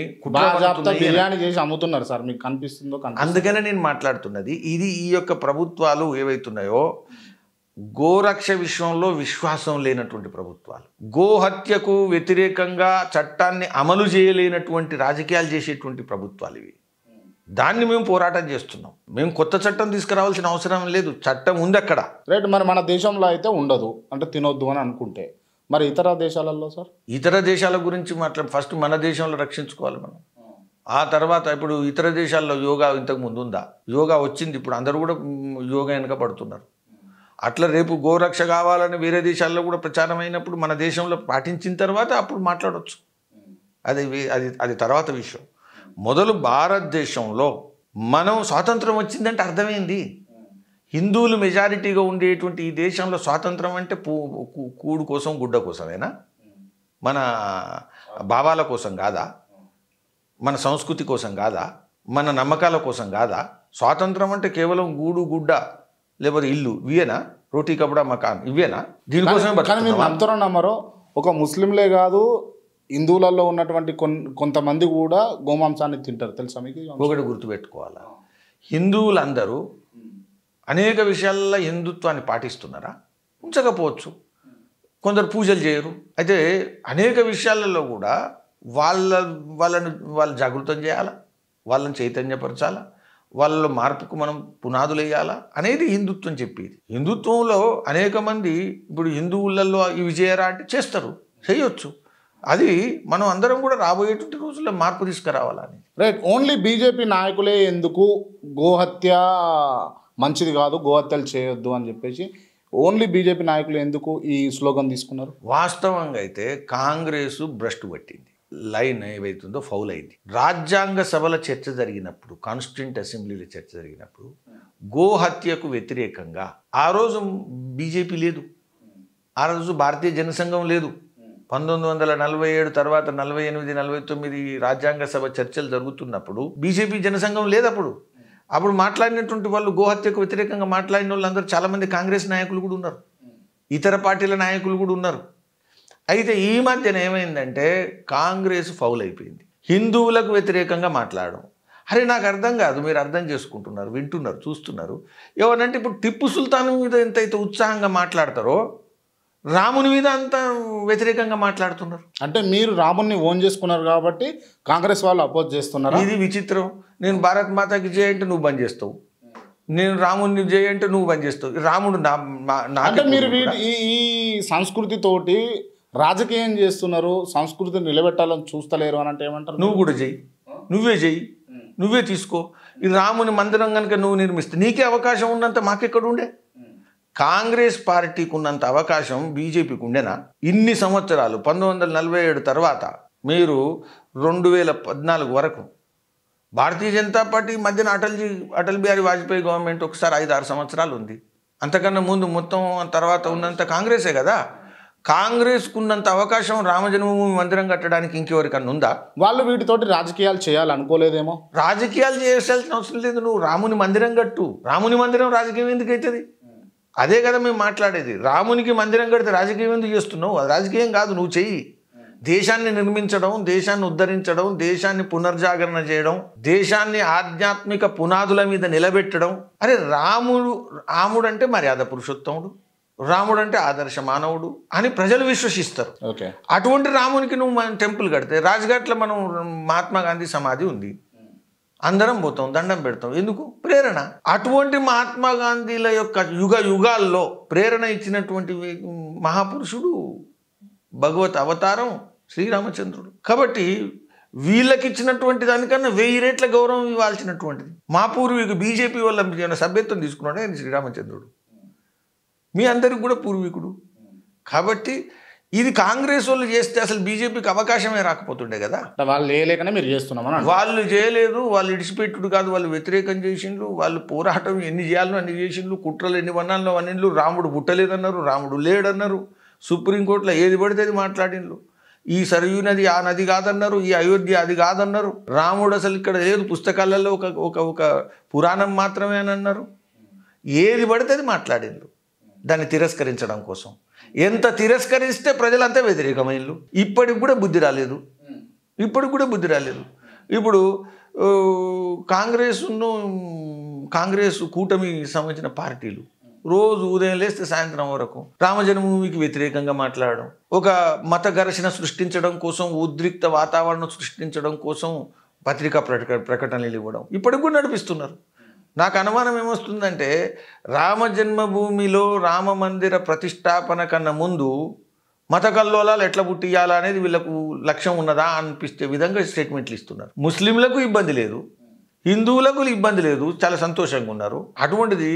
బిర్యానీ చేసి అమ్ముతున్నారు సార్, మీకు కనిపిస్తుందో? అందుకనే నేను మాట్లాడుతున్నది ఇది. ఈ యొక్క ప్రభుత్వాలు ఏవైతున్నాయో గోరక్ష విషయంలో విశ్వాసం లేనటువంటి ప్రభుత్వాలు, గోహత్యకు వ్యతిరేకంగా చట్టాన్ని అమలు చేయలేనటువంటి రాజకీయాలు చేసేటువంటి ప్రభుత్వాలు ఇవి. దాన్ని మేము పోరాటం చేస్తున్నాం. మేము కొత్త చట్టం తీసుకురావాల్సిన అవసరం లేదు, చట్టం ఉంది అక్కడ. రైట్. మరి మన దేశంలో అయితే ఉండదు, అంటే తినొద్దు అని అనుకుంటే, మరి ఇతర దేశాలలో సార్? ఇతర దేశాల గురించి ఫస్ట్ మన దేశంలో రక్షించుకోవాలి మనం. ఆ తర్వాత ఇప్పుడు ఇతర దేశాల్లో యోగా ఇంతకు ముందు ఉందా? యోగా వచ్చింది, ఇప్పుడు అందరూ కూడా యోగా వెనక పడుతున్నారు. అట్లా రేపు గోరక్ష కావాలని వేరే దేశాల్లో కూడా ప్రచారం అయినప్పుడు మన దేశంలో పాటించిన తర్వాత అప్పుడు మాట్లాడవచ్చు. అది తర్వాత విషయం. మొదలు భారతదేశంలో మనం స్వాతంత్రం వచ్చిందంటే అర్థమైంది. హిందువులు మెజారిటీగా ఉండేటువంటి ఈ దేశంలో స్వాతంత్రం అంటే కూడు కోసం గుడ్డ కోసమేనా? మన భావాల కోసం కాదా? మన సంస్కృతి కోసం కాదా? మన నమ్మకాల కోసం కాదా? స్వాతంత్రం అంటే కేవలం గూడు గుడ్డ లేకపోతే ఇల్లు ఇవేనా? రోటీ కపడా మకాన్ ఇవేనా? దీనికోసమే నమ్మరో ఒక ముస్లింలే కాదు, హిందువులలో ఉన్నటువంటి కొంతమంది కూడా గోమాంసాన్ని తింటారు, తెలుసా మీకు? ఒకటి గుర్తుపెట్టుకోవాలా, హిందువులందరూ అనేక విషయాల్లో హిందుత్వాన్ని పాటిస్తున్నారా? ఉంచకపోవచ్చు, కొందరు పూజలు చేయరు. అయితే అనేక విషయాలలో కూడా వాళ్ళని జాగృతం చేయాలా, వాళ్ళని చైతన్యపరచాలా, వాళ్ళలో మార్పుకు మనం పునాదులు వేయాలా అనేది హిందుత్వం చెప్పేది. హిందుత్వంలో అనేక మంది ఇప్పుడు హిందువులలో ఇవి చేయరా అంటే చేస్తారు, చేయొచ్చు. అది మనం అందరం కూడా రాబోయేటువంటి రోజుల్లో మార్పు తీసుకురావాలని. రైట్. ఓన్లీ బీజేపీ నాయకులే ఎందుకు గోహత్య మంచిది కాదు, గోహత్యలు చేయొద్దు అని చెప్పేసి ఓన్లీ బీజేపీ నాయకులు ఎందుకు ఈ స్లోగన్ తీసుకున్నారు? వాస్తవంగా అయితే కాంగ్రెస్ భ్రష్టు పట్టింది, లైన్ ఏవైతుందో ఫౌల్ అయింది. రాజ్యాంగ సభల చర్చ జరిగినప్పుడు, కాన్స్టిట్యూంట్ అసెంబ్లీలో చర్చ జరిగినప్పుడు గోహత్యకు వ్యతిరేకంగా ఆ రోజు బీజేపీ లేదు, ఆ రోజు భారతీయ జనసంఘం లేదు. 1947 తర్వాత 48, 49 రాజ్యాంగ సభ చర్చలు జరుగుతున్నప్పుడు బీజేపీ జనసంఘం లేదు. అప్పుడు మాట్లాడినటువంటి వాళ్ళు, గోహత్యకు వ్యతిరేకంగా మాట్లాడిన వాళ్ళు అందరూ చాలామంది కాంగ్రెస్ నాయకులు కూడా ఉన్నారు, ఇతర పార్టీల నాయకులు కూడా ఉన్నారు. అయితే ఈ మధ్యన ఏమైందంటే కాంగ్రెస్ ఫౌల్ అయిపోయింది, హిందువులకు వ్యతిరేకంగా మాట్లాడడం. అరే నాకు అర్థం కాదు, మీరు అర్థం చేసుకుంటున్నారు, వింటున్నారు, చూస్తున్నారు. ఏమనంటే ఇప్పుడు టిప్పు సుల్తాన్ మీద ఎంతైతే ఉత్సాహంగా మాట్లాడతారో రాముని మీద అంత వ్యతిరేకంగా మాట్లాడుతున్నారు. అంటే మీరు రాముని ఓన్ చేసుకున్నారు కాబట్టి కాంగ్రెస్ వాళ్ళు అపోజ్ చేస్తున్నారు. ఇది విచిత్రం. నేను భారత్ మాతాకి జై అంటే నువ్వు బంద్ చేస్తావు, నేను రాముని జై అంటే నువ్వు బంద్ చేస్తావు. రాముడు అంటే మీరు ఈ సంస్కృతితోటి రాజకీయం చేస్తున్నారు, సంస్కృతిని నిలబెట్టాలని చూస్తలేరు అని అంటే ఏమంటారు? నువ్వు కూడా చెయ్యి, నువ్వే చెయ్యి, నువ్వే తీసుకో. ఈ రాముని మందిరం కనుక నువ్వు నిర్మిస్తే నీకే అవకాశం ఉన్నంత మాకెక్కడ ఉండే? కాంగ్రెస్ పార్టీకి ఉన్నంత అవకాశం బీజేపీకి ఉండేనా? ఇన్ని సంవత్సరాలు 1947 తర్వాత మీరు 2014 వరకు భారతీయ జనతా పార్టీ మధ్యన అటల్ బిహారీ వాజ్పేయి గవర్నమెంట్ ఒకసారి 5-6 సంవత్సరాలు ఉంది. అంతకన్నా ముందు మొత్తం తర్వాత ఉన్నంత కాంగ్రెసే కదా. కాంగ్రెస్కు ఉన్నంత అవకాశం రామజన్మభూమి మందిరం కట్టడానికి ఇంకెవరికన్నా ఉందా? వాళ్ళు వీటితోటి రాజకీయాలు చేయాలనుకోలేదేమో. రాజకీయాలు చేయాల్సిన అవసరం లేదు. నువ్వు రాముని మందిరం కట్టు. రాముని మందిరం రాజకీయం ఎందుకు అవుతుంది? అదే కదా మేము మాట్లాడేది. రామునికి మందిరం కడితే రాజకీయం ఎందుకు చేస్తున్నావు? అది రాజకీయం కాదు, నువ్వు చెయ్యి. దేశాన్ని నిర్మించడం, దేశాన్ని ఉద్ధరించడం, దేశాన్ని పునర్జాగరణ చేయడం, దేశాన్ని ఆధ్యాత్మిక పునాదుల మీద నిలబెట్టడం. అరే రాముడు అంటే మర్యాద పురుషోత్తముడు, రాముడు అంటే ఆదర్శ మానవుడు అని ప్రజలు విశ్వసిస్తారు. అటువంటి రామునికి నువ్వు మన టెంపుల్ కడితే, రాజ్ఘాట్లో మనం మహాత్మా గాంధీ సమాధి ఉంది, అందరం పోతాం, దండం పెడతాం. ఎందుకు? ప్రేరణ. అటువంటి మహాత్మా గాంధీల యొక్క యుగాల్లో ప్రేరణ ఇచ్చినటువంటి మహాపురుషుడు భగవత్ అవతారం శ్రీరామచంద్రుడు. కాబట్టి వీళ్ళకి ఇచ్చినటువంటి దానికన్నా 1000 రెట్ల గౌరవం ఇవ్వాల్సినటువంటిది. మా పూర్వీకు బీజేపీ వల్ల సభ్యత్వం తీసుకున్నాడే శ్రీరామచంద్రుడు, మీ అందరికి కూడా పూర్వీకుడు. కాబట్టి ఇది కాంగ్రెస్ వాళ్ళు చేస్తే అసలు బీజేపీకి అవకాశమే రాకపోతుండే కదా. వాళ్ళు చేయలేకనే మీరు చేస్తున్నామని. వాళ్ళు చేయలేదు, వాళ్ళు ఇడిచిపెట్టుడు కాదు, వాళ్ళు వ్యతిరేకం చేసిండ్రు. వాళ్ళు పోరాటం ఎన్ని చేయాలో అన్ని చేసిండ్రు, కుట్రలు ఎన్ని వన్నాల్లో అన్నిండ్లు. రాముడు పుట్టలేదన్నారు, రాముడు లేడన్నారు. సుప్రీంకోర్టులో ఏది పడితే అది మాట్లాడిండ్రు. ఈ సరయూ నది ఆ నది కాదన్నారు, ఈ అయోధ్య అది కాదన్నారు. రాముడు అసలు ఇక్కడ లేదు, పుస్తకాలలో ఒక పురాణం మాత్రమే అని అన్నారు. ఏది పడితే అది మాట్లాడిండ్రు దాన్ని తిరస్కరించడం కోసం. ఎంత తిరస్కరిస్తే ప్రజలంతా వ్యతిరేకమైనలు. ఇప్పటికి కూడా బుద్ధి రాలేదు. ఇప్పుడు కాంగ్రెస్ కూటమి సంబంధించిన పార్టీలు రోజు ఉదయం లేస్తే సాయంత్రం వరకు రామజన్మభూమికి వ్యతిరేకంగా మాట్లాడడం, ఒక మత ఘర్షణ సృష్టించడం కోసం, ఉద్రిక్త వాతావరణం సృష్టించడం కోసం పత్రికా ప్రకటనలు ఇవ్వడం ఇప్పటికి కూడా నడిపిస్తున్నారు. నాకు అనుమానం ఏమొస్తుందంటే, రామజన్మభూమిలో రామ మందిర ప్రతిష్టాపన కన్నా ముందు మత కల్లోలాలు ఎట్లా పుట్టియాలా అనేది వీళ్ళకు లక్ష్యం ఉన్నదా అనిపిస్తే విధంగా స్టేట్మెంట్లు ఇస్తున్నారు. ముస్లింలకు ఇబ్బంది లేదు, హిందువులకు ఇబ్బంది లేదు, చాలా సంతోషంగా ఉన్నారు. అటువంటిది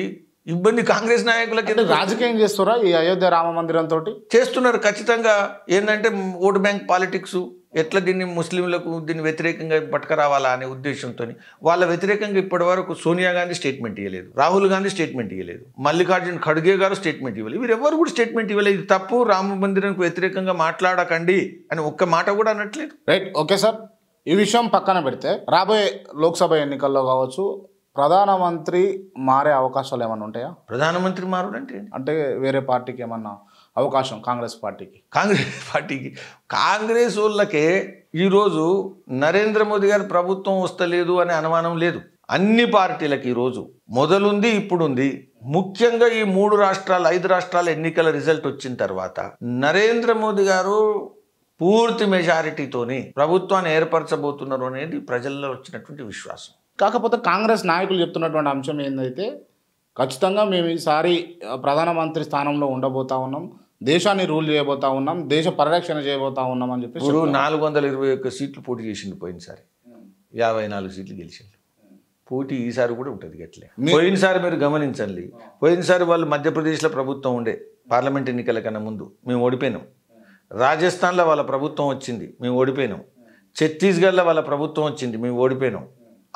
ఇబ్బంది కాంగ్రెస్ నాయకులకి. రాజకీయం చేస్తారా ఈ అయోధ్య రామ మందిరంతో? చేస్తున్నారు ఖచ్చితంగా. ఏంటంటే ఓటు బ్యాంక్ పాలిటిక్స్, ఎట్లా దీన్ని ముస్లింలకు దీన్ని వ్యతిరేకంగా పట్టుకురావాలా అనే ఉద్దేశంతో వాళ్ళ వ్యతిరేకంగా ఇప్పటి వరకు సోనియా గాంధీ స్టేట్మెంట్ ఇవ్వలేదు, రాహుల్ గాంధీ స్టేట్మెంట్ ఇవ్వలేదు, మల్లికార్జున ఖడ్గే గారు స్టేట్మెంట్ ఇవ్వలేదు. వీరెవరు కూడా స్టేట్మెంట్ ఇవ్వలేదు. ఇది తప్పు, రామ మందిరానికి వ్యతిరేకంగా మాట్లాడకండి అని ఒక్క మాట కూడా అనట్లేదు. Right, okay sir. ఈ విషయం పక్కన పెడితే రాబోయే లోక్సభ ఎన్నికల్లో కావచ్చు ప్రధానమంత్రి మారే అవకాశాలు ఏమైనా ఉంటాయా? ప్రధానమంత్రి మారుడంటే అంటే వేరే పార్టీకి ఏమన్నా అవకాశం? కాంగ్రెస్ వాళ్ళకే ఈరోజు నరేంద్ర మోదీ గారి ప్రభుత్వం వస్తలేదు అనే అనుమానం లేదు. అన్ని పార్టీలకి ఈరోజు మొదలుంది, ఇప్పుడుంది. ముఖ్యంగా ఈ 5 రాష్ట్రాల ఎన్నికల రిజల్ట్ వచ్చిన తర్వాత నరేంద్ర మోదీ గారు పూర్తి మెజారిటీతోని ప్రభుత్వాన్ని ఏర్పరచబోతున్నారు అనేది ప్రజల్లో వచ్చినటువంటి విశ్వాసం. కాకపోతే కాంగ్రెస్ నాయకులు చెప్తున్నటువంటి అంశం ఏంటంటే, ఖచ్చితంగా మేము ఈసారి ప్రధానమంత్రి స్థానంలో ఉండబోతా ఉన్నాం, దేశాన్ని రూల్ చేయబోతా ఉన్నాం, దేశ పరిరక్షణ చేయబోతా ఉన్నాం అని చెప్పి 421 సీట్లు పోటీ చేసిండు పోయినసారి, 54 సీట్లు గెలిచిండు. పోటీ ఈసారి కూడా ఉంటుంది గట్లే. పోయినసారి మీరు గమనించండి, పోయినసారి వాళ్ళు మధ్యప్రదేశ్లో ప్రభుత్వం ఉండే పార్లమెంట్ ఎన్నికల కన్నా ముందు, మేము ఓడిపోయినాం. రాజస్థాన్లో వాళ్ళ ప్రభుత్వం వచ్చింది, మేము ఓడిపోయినాం. ఛత్తీస్గఢ్లో వాళ్ళ ప్రభుత్వం వచ్చింది, మేము ఓడిపోయినాం.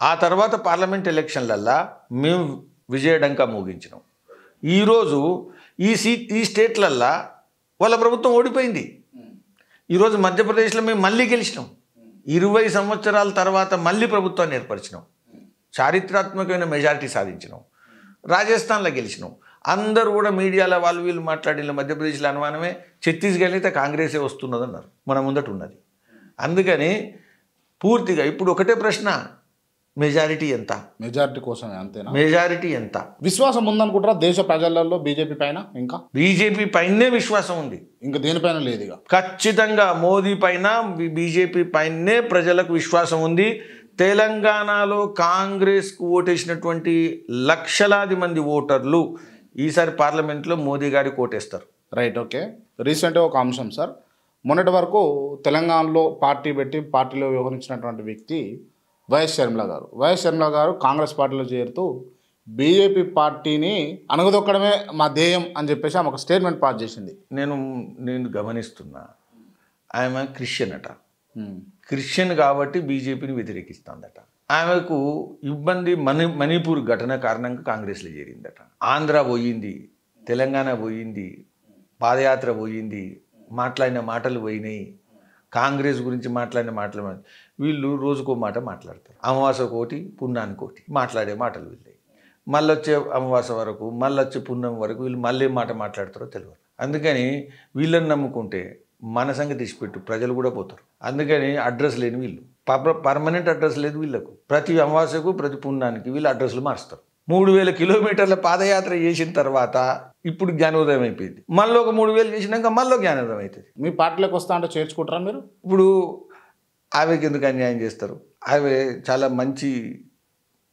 ఆ తర్వాత పార్లమెంట్ ఎలక్షన్లల్లో మేము విజయడంకా మోగించినాం. ఈరోజు ఈ స్టేట్లల్లో వాళ్ళ ప్రభుత్వం ఓడిపోయింది. ఈరోజు మధ్యప్రదేశ్లో మేము మళ్ళీ గెలిచినాం. 20 సంవత్సరాల తర్వాత మళ్ళీ ప్రభుత్వాన్ని ఏర్పరిచినాం, చారిత్రాత్మకమైన మెజారిటీ సాధించినాం. రాజస్థాన్లో గెలిచినాం. అందరూ కూడా మీడియాలో వాళ్ళు వీళ్ళు మాట్లాడిన మధ్యప్రదేశ్లో అనుమానమే, ఛత్తీస్గఢ్ అయితే కాంగ్రెసే వస్తున్నదన్నారు, మన ముందట ఉన్నది. అందుకని పూర్తిగా ఇప్పుడు ఒకటే ప్రశ్న, మెజారిటీ ఎంత? మెజారిటీ కోసమే, అంతేనా? మెజారిటీ ఎంత? విశ్వాసం ఉందనుకుంటారా దేశ ప్రజలలో బీజేపీ పైన? ఇంకా బీజేపీ పైనే విశ్వాసం ఉంది, ఇంకా దేనిపైన లేదు. ఇక ఖచ్చితంగా మోదీ పైన, బీజేపీ పైనే ప్రజలకు విశ్వాసం ఉంది. తెలంగాణలో కాంగ్రెస్కు ఓటేసినటువంటి లక్షలాది మంది ఓటర్లు ఈసారి పార్లమెంట్లో మోదీ గారికి ఓటేస్తారు. Right, okay. రీసెంట్గా ఒక అంశం సార్, మొన్నటి వరకు తెలంగాణలో పార్టీ పెట్టి పార్టీలో వ్యవహరించినటువంటి వ్యక్తి వైఎస్ షర్మిల గారు కాంగ్రెస్ పార్టీలో చేరుతూ బీజేపీ పార్టీని అణగదొక్కడమే మా ధ్యేయం అని చెప్పేసి ఆమె ఒక స్టేట్మెంట్ పాస్ చేసింది. నేను గమనిస్తున్నా, ఆమె క్రిస్టియన్ అట. క్రిస్టియన్ కాబట్టి బీజేపీని వ్యతిరేకిస్తుందట. ఆమెకు ఇబ్బంది మణిపూర్ ఘటన కారణంగా కాంగ్రెస్లో చేరిందట. ఆంధ్ర పోయింది, తెలంగాణ పోయింది, పాదయాత్ర పోయింది, మాట్లాడిన మాటలు పోయినాయి, కాంగ్రెస్ గురించి మాట్లాడిన మాటలు వీళ్ళు రోజుకో మాట మాట్లాడతారు. అమావాస్య కోటి పుణ్యానికి కోటి మాట్లాడే మాటలు వీళ్ళే. మళ్ళీ వచ్చే అమావాస్య వరకు మళ్ళీ వచ్చే పుణ్యం వరకు వీళ్ళు మళ్ళీ మాట మాట్లాడతారో తెలియదు. అందుకని వీళ్ళని నమ్ముకుంటే మన సంగతి తీసిపెట్టు ప్రజలు కూడా పోతారు. అందుకని అడ్రస్ లేని వీళ్ళు, పర్మనెంట్ అడ్రస్ లేదు వీళ్ళకు. ప్రతి అమావాస్యకు ప్రతి పుణ్యానికి వీళ్ళు అడ్రస్లు మారుస్తారు. 3000 కిలోమీటర్ల పాదయాత్ర చేసిన తర్వాత ఇప్పుడు జ్ఞానోదయం అయిపోయింది. మళ్ళీ ఒక 3000 చేసినాక మళ్ళీ జ్ఞానోదయం అవుతుంది. మీ పార్టీలోకి వస్తా అంటే చేర్చుకుంటారా మీరు? ఇప్పుడు ఆమెకి ఎందుకు అన్యాయం చేస్తారు? ఆమె చాలా మంచి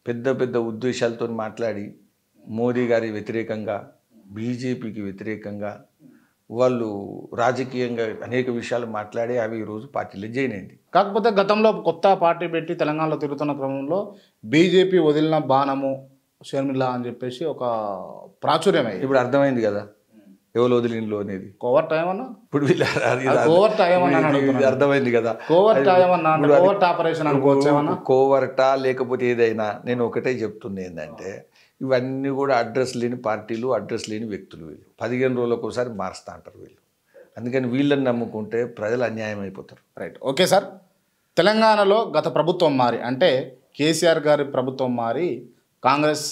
పెద్ద పెద్ద ఉద్దేశాలతో మాట్లాడి మోదీ గారి వ్యతిరేకంగా, బీజేపీకి వ్యతిరేకంగా వాళ్ళు రాజకీయంగా అనేక విషయాలు మాట్లాడి అవి ఈరోజు పార్టీలో జాయిన్ అయింది. కాకపోతే గతంలో కొత్త పార్టీ పెట్టి తెలంగాణలో తిరుగుతున్న క్రమంలో బీజేపీ వదిలిన బాణము షర్మిల అని చెప్పేసి ఒక ప్రాచుర్యం అయింది. ఇప్పుడు అర్థమైంది కదా ఎవరు వదిలినలో అనేది. కోవర్ట్ ఏమన్నా ఇప్పుడు కోవర్ట్ ఏమన్నా అర్థమైంది కదా. కోవర్ట్ ఏమన్నా కోవర్ట్ ఆపరేషన్ అనుకోవచ్చు ఏమన్నా. కోవర్టా లేకపోతే ఏదైనా నేను ఒకటే చెప్తున్నా ఏంటంటే ఇవన్నీ కూడా అడ్రస్ లేని పార్టీలు, అడ్రస్ లేని వ్యక్తులు. వీళ్ళు 15 రోజులకు ఒకసారి మారుస్తూ అంటారు వీళ్ళు. అందుకని వీళ్ళని నమ్ముకుంటే ప్రజలు అన్యాయం అయిపోతారు. Right, okay sir. తెలంగాణలో గత ప్రభుత్వం మారి అంటే కేసీఆర్ గారి ప్రభుత్వం మారి కాంగ్రెస్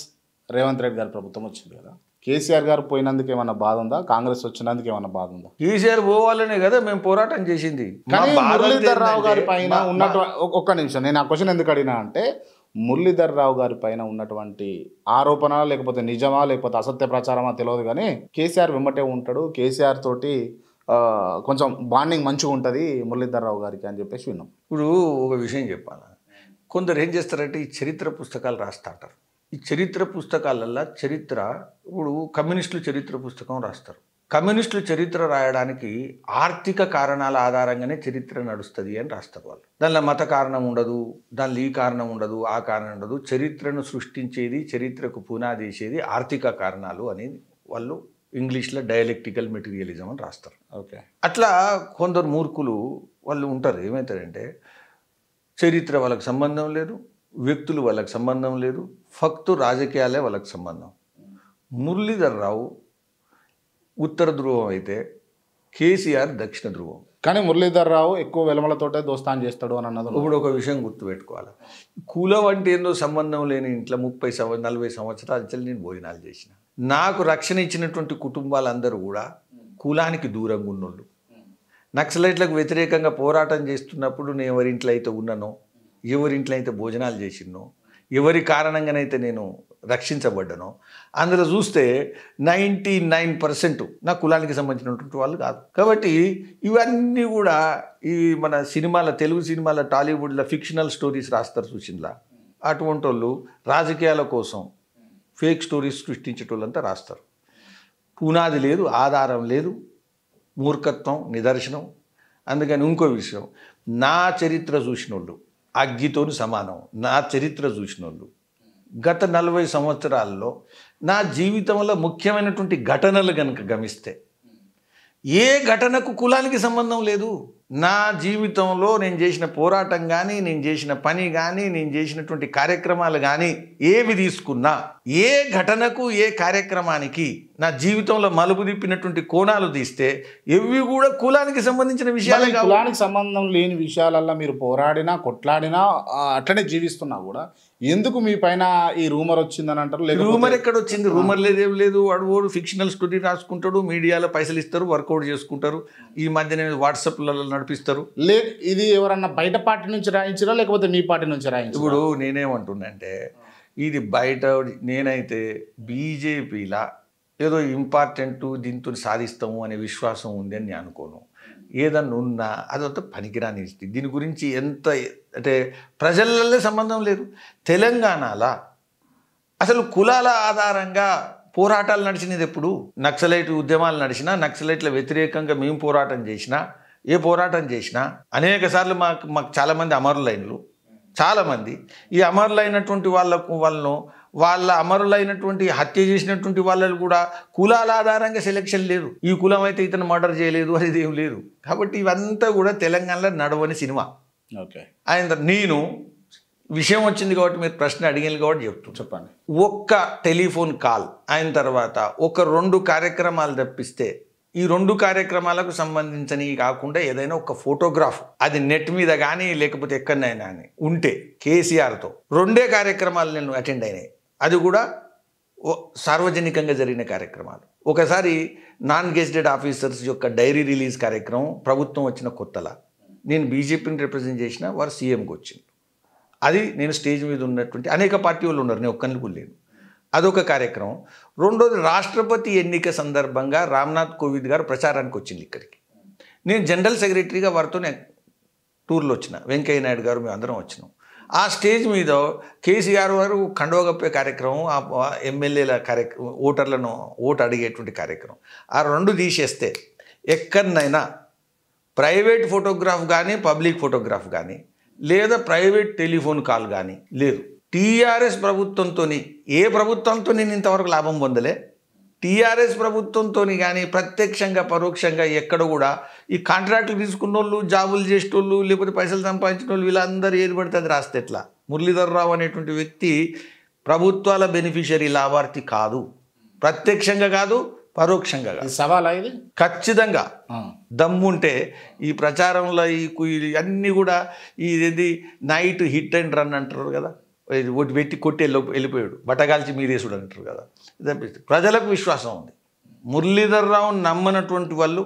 రేవంత్ రెడ్డి గారి ప్రభుత్వం వచ్చింది కదా. కేసీఆర్ గారు పోయినందుకు ఏమన్నా బాధ ఉందా? కాంగ్రెస్ వచ్చినందుకు ఏమన్నా బాధ ఉందా? కేసీఆర్ పోవాలనే కదా మేము పోరాటం చేసింది. కానీ మురళీధర్ రావు గారి పైన ఉన్నట్టు ఒక్క నిమిషం, నేను ఆ క్వశ్చన్ ఎందుకు అడిగినా అంటే మురళీధర్ రావు గారి పైన ఉన్నటువంటి ఆరోపణ లేకపోతే నిజమా లేకపోతే అసత్య ప్రచారమా తెలియదు, కానీ కేసీఆర్ వెంబటే ఉంటాడు, కేసీఆర్ తోటి కొంచెం బాండింగ్ మంచిగా ఉంటుంది మురళీధర్ రావు గారికి అని చెప్పేసి విన్నాం. ఇప్పుడు ఒక విషయం చెప్పాలి, కొందరు ఏం చేస్తారంటే ఈ చరిత్ర పుస్తకాలు రాస్తుంటారు. ఈ చరిత్ర పుస్తకాలల్లో చరిత్ర ఇప్పుడు కమ్యూనిస్టులు చరిత్ర పుస్తకం రాస్తారు. కమ్యూనిస్టులు చరిత్ర రాయడానికి ఆర్థిక కారణాల ఆధారంగానే చరిత్ర నడుస్తుంది అని రాస్తారు వాళ్ళు. దానిలో మత కారణం ఉండదు, దానిలో ఈ కారణం ఉండదు, ఆ కారణం ఉండదు. చరిత్రను సృష్టించేది, చరిత్రకు పునాది వేసేది ఆర్థిక కారణాలు అనేది వాళ్ళు ఇంగ్లీష్లో డయలెక్టికల్ మెటీరియలిజం అని రాస్తారు. ఓకే, అట్లా కొందరు మూర్ఖులు వాళ్ళు ఉంటారు. ఏమవుతారంటే చరిత్ర వాళ్ళకి సంబంధం లేదు, వ్యక్తులు వాళ్ళకి సంబంధం లేదు, ఫక్తు రాజకీయాలే వాళ్ళకి సంబంధం. మురళీధర్ రావు ఉత్తర ధ్రువం అయితే కేసీఆర్ దక్షిణ ధ్రువం. కానీ మురళీధర్ రావు ఎక్కువ వెలమలతోటే దోస్తాన్ చేస్తాడు అని అన్నది. ఇప్పుడు ఒక విషయం గుర్తుపెట్టుకోవాలి, కులం అంటే ఏందో సంబంధం లేని ఇంట్లో 30-40 సంవత్సరాల నుంచి నేను భోజనాలు చేసిన. నాకు రక్షణ ఇచ్చినటువంటి కుటుంబాలందరూ కూడా కులానికి దూరంగా ఉన్నోళ్ళు. నక్సలైట్లకు వ్యతిరేకంగా పోరాటం చేస్తున్నప్పుడు నేను ఎవరింట్లో అయితే ఉన్నానో, ఎవరింట్లో అయితే భోజనాలు చేసినో, ఎవరి కారణంగానైతే నేను రక్షించబడ్డానో అందులో చూస్తే 99% నా కులానికి సంబంధించినటువంటి వాళ్ళు కాదు. కాబట్టి ఇవన్నీ కూడా ఈ మన సినిమాల, తెలుగు సినిమాల, టాలీవుడ్లో ఫిక్షనల్ స్టోరీస్ రాస్తారు చూసిందా, అటువంటి వాళ్ళు రాజకీయాల కోసం ఫేక్ స్టోరీస్ సృష్టించేటోళ్ళంతా రాస్తారు. పునాది లేదు, ఆధారం లేదు, మూర్ఖత్వం నిదర్శనం. అందుకని ఇంకో విషయం, నా చరిత్ర చూసిన వాళ్ళు అగ్గితోని సమానం. నా చరిత్ర చూసిన వాళ్ళు గత 40 సంవత్సరాల్లో నా జీవితంలో ముఖ్యమైనటువంటి ఘటనలు కనుక గమిస్తే ఏ ఘటనకు కులానికి సంబంధం లేదు. నా జీవితంలో నేను చేసిన పోరాటం కానీ, నేను చేసిన పని కానీ, నేను చేసినటువంటి కార్యక్రమాలు కానీ ఏవి తీసుకున్నా, ఏ ఘటనకు ఏ కార్యక్రమానికి నా జీవితంలో మలుపు తిప్పినటువంటి కోణాలు తీస్తే ఎవి కూడా కులానికి సంబంధించిన విషయాలు. కులానికి సంబంధం లేని విషయాలల్లో మీరు పోరాడినా కొట్లాడినా అట్లనే జీవిస్తున్నా కూడా ఎందుకు మీ పైన ఈ రూమర్ వచ్చిందని అంటారు? రూమర్ ఎక్కడ వచ్చింది? రూమర్ లేదేం లేదు. వాడు ఫిక్షనల్ స్టోరీ రాసుకుంటాడు, మీడియాలో పైసలు ఇస్తారు, వర్కౌట్ చేసుకుంటారు. ఈ మధ్యన వాట్సాప్లలో నడిపిస్తారు. ఇది ఎవరన్నా బయట పార్టీ నుంచి రాయించారా లేకపోతే మీ పార్టీ నుంచి రాయించారా? ఇప్పుడు నేనేమంటున్నా అంటే ఇది బయట, నేనైతే బీజేపీలా ఏదో ఇంపార్టెంట్ దీంతో సాధిస్తాము అనే విశ్వాసం ఉంది అని నేను అనుకోను. ఏదన్నా ఉన్నా అదంతా పనికిరాని. దీని గురించి ఎంత అంటే ప్రజలలో సంబంధం లేదు. తెలంగాణలో అసలు కులాల ఆధారంగా పోరాటాలు నడిచినది ఎప్పుడు? నక్సలైట్ ఉద్యమాలు నడిచినా, నక్సలైట్ల వ్యతిరేకంగా మేము పోరాటం చేసినా, ఏ పోరాటం చేసినా అనేక సార్లు మాకు చాలామంది అమరులైనలు, చాలామంది ఈ అమరులైనటువంటి వాళ్ళ అమరులైనటువంటి హత్య చేసినటువంటి వాళ్ళు కూడా కులాల ఆధారంగా సెలెక్షన్ లేదు. ఈ కులం అయితే ఇతను మర్డర్ చేయలేదు అనేది ఏం లేదు. కాబట్టి ఇవంతా కూడా తెలంగాణలో నడవని సినిమా. ఓకే, ఆయన నేను విషయం వచ్చింది కాబట్టి మీరు ప్రశ్న అడిగింది కాబట్టి చెప్తున్నాను. చెప్పండి. ఒక్క టెలిఫోన్ కాల్ అయిన తర్వాత ఒక 2 కార్యక్రమాలు తప్పిస్తే ఈ 2 కార్యక్రమాలకు సంబంధించినవి కాకుండా ఏదైనా ఒక ఫోటోగ్రాఫ్ అది నెట్ మీద కానీ లేకపోతే ఎక్కడైనా కానీ ఉంటే కేసీఆర్తో 2 కార్యక్రమాలు నేను అటెండ్ అయినాయి. అది కూడా సార్వజనికంగా జరిగిన కార్యక్రమాలు. ఒకసారి నాన్ గెజిటెడ్ ఆఫీసర్స్ యొక్క డైరీ రిలీజ్ కార్యక్రమం ప్రభుత్వం వచ్చిన కొత్తలా నేను బీజేపీని రిప్రజెంట్ చేసిన, వారు సీఎంకి వచ్చింది. అది నేను స్టేజ్ మీద ఉన్నటువంటి అనేక పార్టీ వాళ్ళు ఉన్నారు, నేను ఒక్కరిని కూడా లేను. అదొక కార్యక్రమం. రెండోది రాష్ట్రపతి ఎన్నిక సందర్భంగా రామ్నాథ్ కోవింద్ గారు ప్రచారానికి వచ్చింది ఇక్కడికి. నేను జనరల్ సెక్రటరీగా వారితో టూర్లో వచ్చిన, వెంకయ్య నాయుడు గారు మేము అందరం వచ్చినాం. ఆ స్టేజ్ మీద కేసీఆర్ వారు కండువగప్పే కార్యక్రమం, ఎమ్మెల్యేల కార్యక్రమం, ఓటర్లను ఓటు అడిగేటువంటి కార్యక్రమం, ఆ 2 తీసేస్తే ఎక్కడనైనా ప్రైవేట్ ఫోటోగ్రాఫ్ కానీ పబ్లిక్ ఫోటోగ్రాఫ్ కానీ లేదా ప్రైవేట్ టెలిఫోన్ కాల్ కానీ లేదు. టీఆర్ఎస్ ప్రభుత్వంతో ఏ ప్రభుత్వంతో నేను ఇంతవరకు లాభం పొందలే. టీఆర్ఎస్ ప్రభుత్వంతో కానీ ప్రత్యక్షంగా పరోక్షంగా ఎక్కడ కూడా ఈ కాంట్రాక్టులు తీసుకున్న వాళ్ళు, జాబులు చేసేటోళ్ళు, లేకపోతే పైసలు సంపాదించిన వాళ్ళు వీళ్ళందరూ ఏది పడితే అది రాస్తే ఎట్లా? మురళీధర్ రావు అనేటువంటి వ్యక్తి ప్రభుత్వాల బెనిఫిషరీ లాభార్థి కాదు, ప్రత్యక్షంగా కాదు పరోక్షంగా కాదు. సవాలా ఇది? ఖచ్చితంగా దమ్ముంటే ఈ ప్రచారంలో అన్నీ కూడా ఇది నైట్ హిట్ అండ్ రన్ అంటారు కదా, ఒకటి పెట్టి కొట్టి వెళ్ళిపోయాడు, బట్టగాల్చి మీరేసుడు అంటారు కదా. ప్రజలకు విశ్వాసం ఉంది. మురళీధర్ రావు నమ్మనటువంటి వాళ్ళు,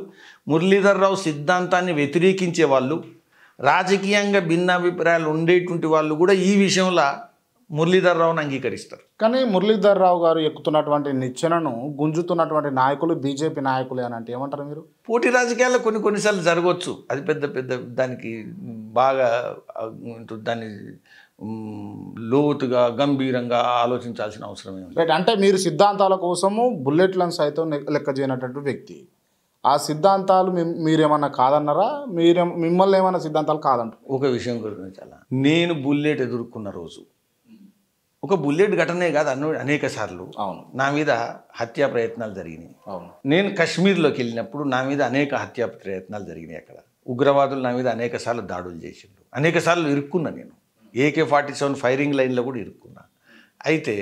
మురళీధర్ రావు సిద్ధాంతాన్ని వ్యతిరేకించే వాళ్ళు, రాజకీయంగా భిన్నాభిప్రాయాలు ఉండేటువంటి వాళ్ళు కూడా ఈ విషయంలో మురళీధర్ రావును అంగీకరిస్తారు. కానీ మురళీధర్ రావు గారు ఎక్కుతున్నటువంటి నిచ్చెనను గుంజుతున్నటువంటి నాయకులు బీజేపీ నాయకులే అని అంటే ఏమంటారు మీరు? పోటీ రాజకీయాల్లో కొన్నిసార్లు జరగవచ్చు. అది పెద్ద దానికి బాగా దాన్ని లోతుగా గంభీరంగా ఆలోచించాల్సిన అవసరం ఏమి. రైట్. అంటే మీరు సిద్ధాంతాల కోసము బుల్లెట్లను సైతం లెక్క చేయనటువంటి వ్యక్తి. ఆ సిద్ధాంతాలు మీరేమన్నా కాదన్నారా? మిమ్మల్ని ఏమన్నా సిద్ధాంతాలు కాదంటారు? ఒక విషయం గురించి అలా, నేను బుల్లెట్ ఎదుర్కొన్న రోజు, ఒక బుల్లెట్ ఘటనే కాదు అనేక సార్లు అవును నా మీద హత్యా ప్రయత్నాలు జరిగినాయి. అవును. నేను కాశ్మీర్లోకి వెళ్ళినప్పుడు నా మీద అనేక హత్యా ప్రయత్నాలు జరిగినాయి. అక్కడ ఉగ్రవాదులు నా మీద అనేక సార్లు దాడులు చేసిండ్రు, అనేక సార్లు ఇరుక్కున్నా. నేను AK-47 ఫైరింగ్ లైన్లో కూడా ఇరుక్కున్నా. అయితే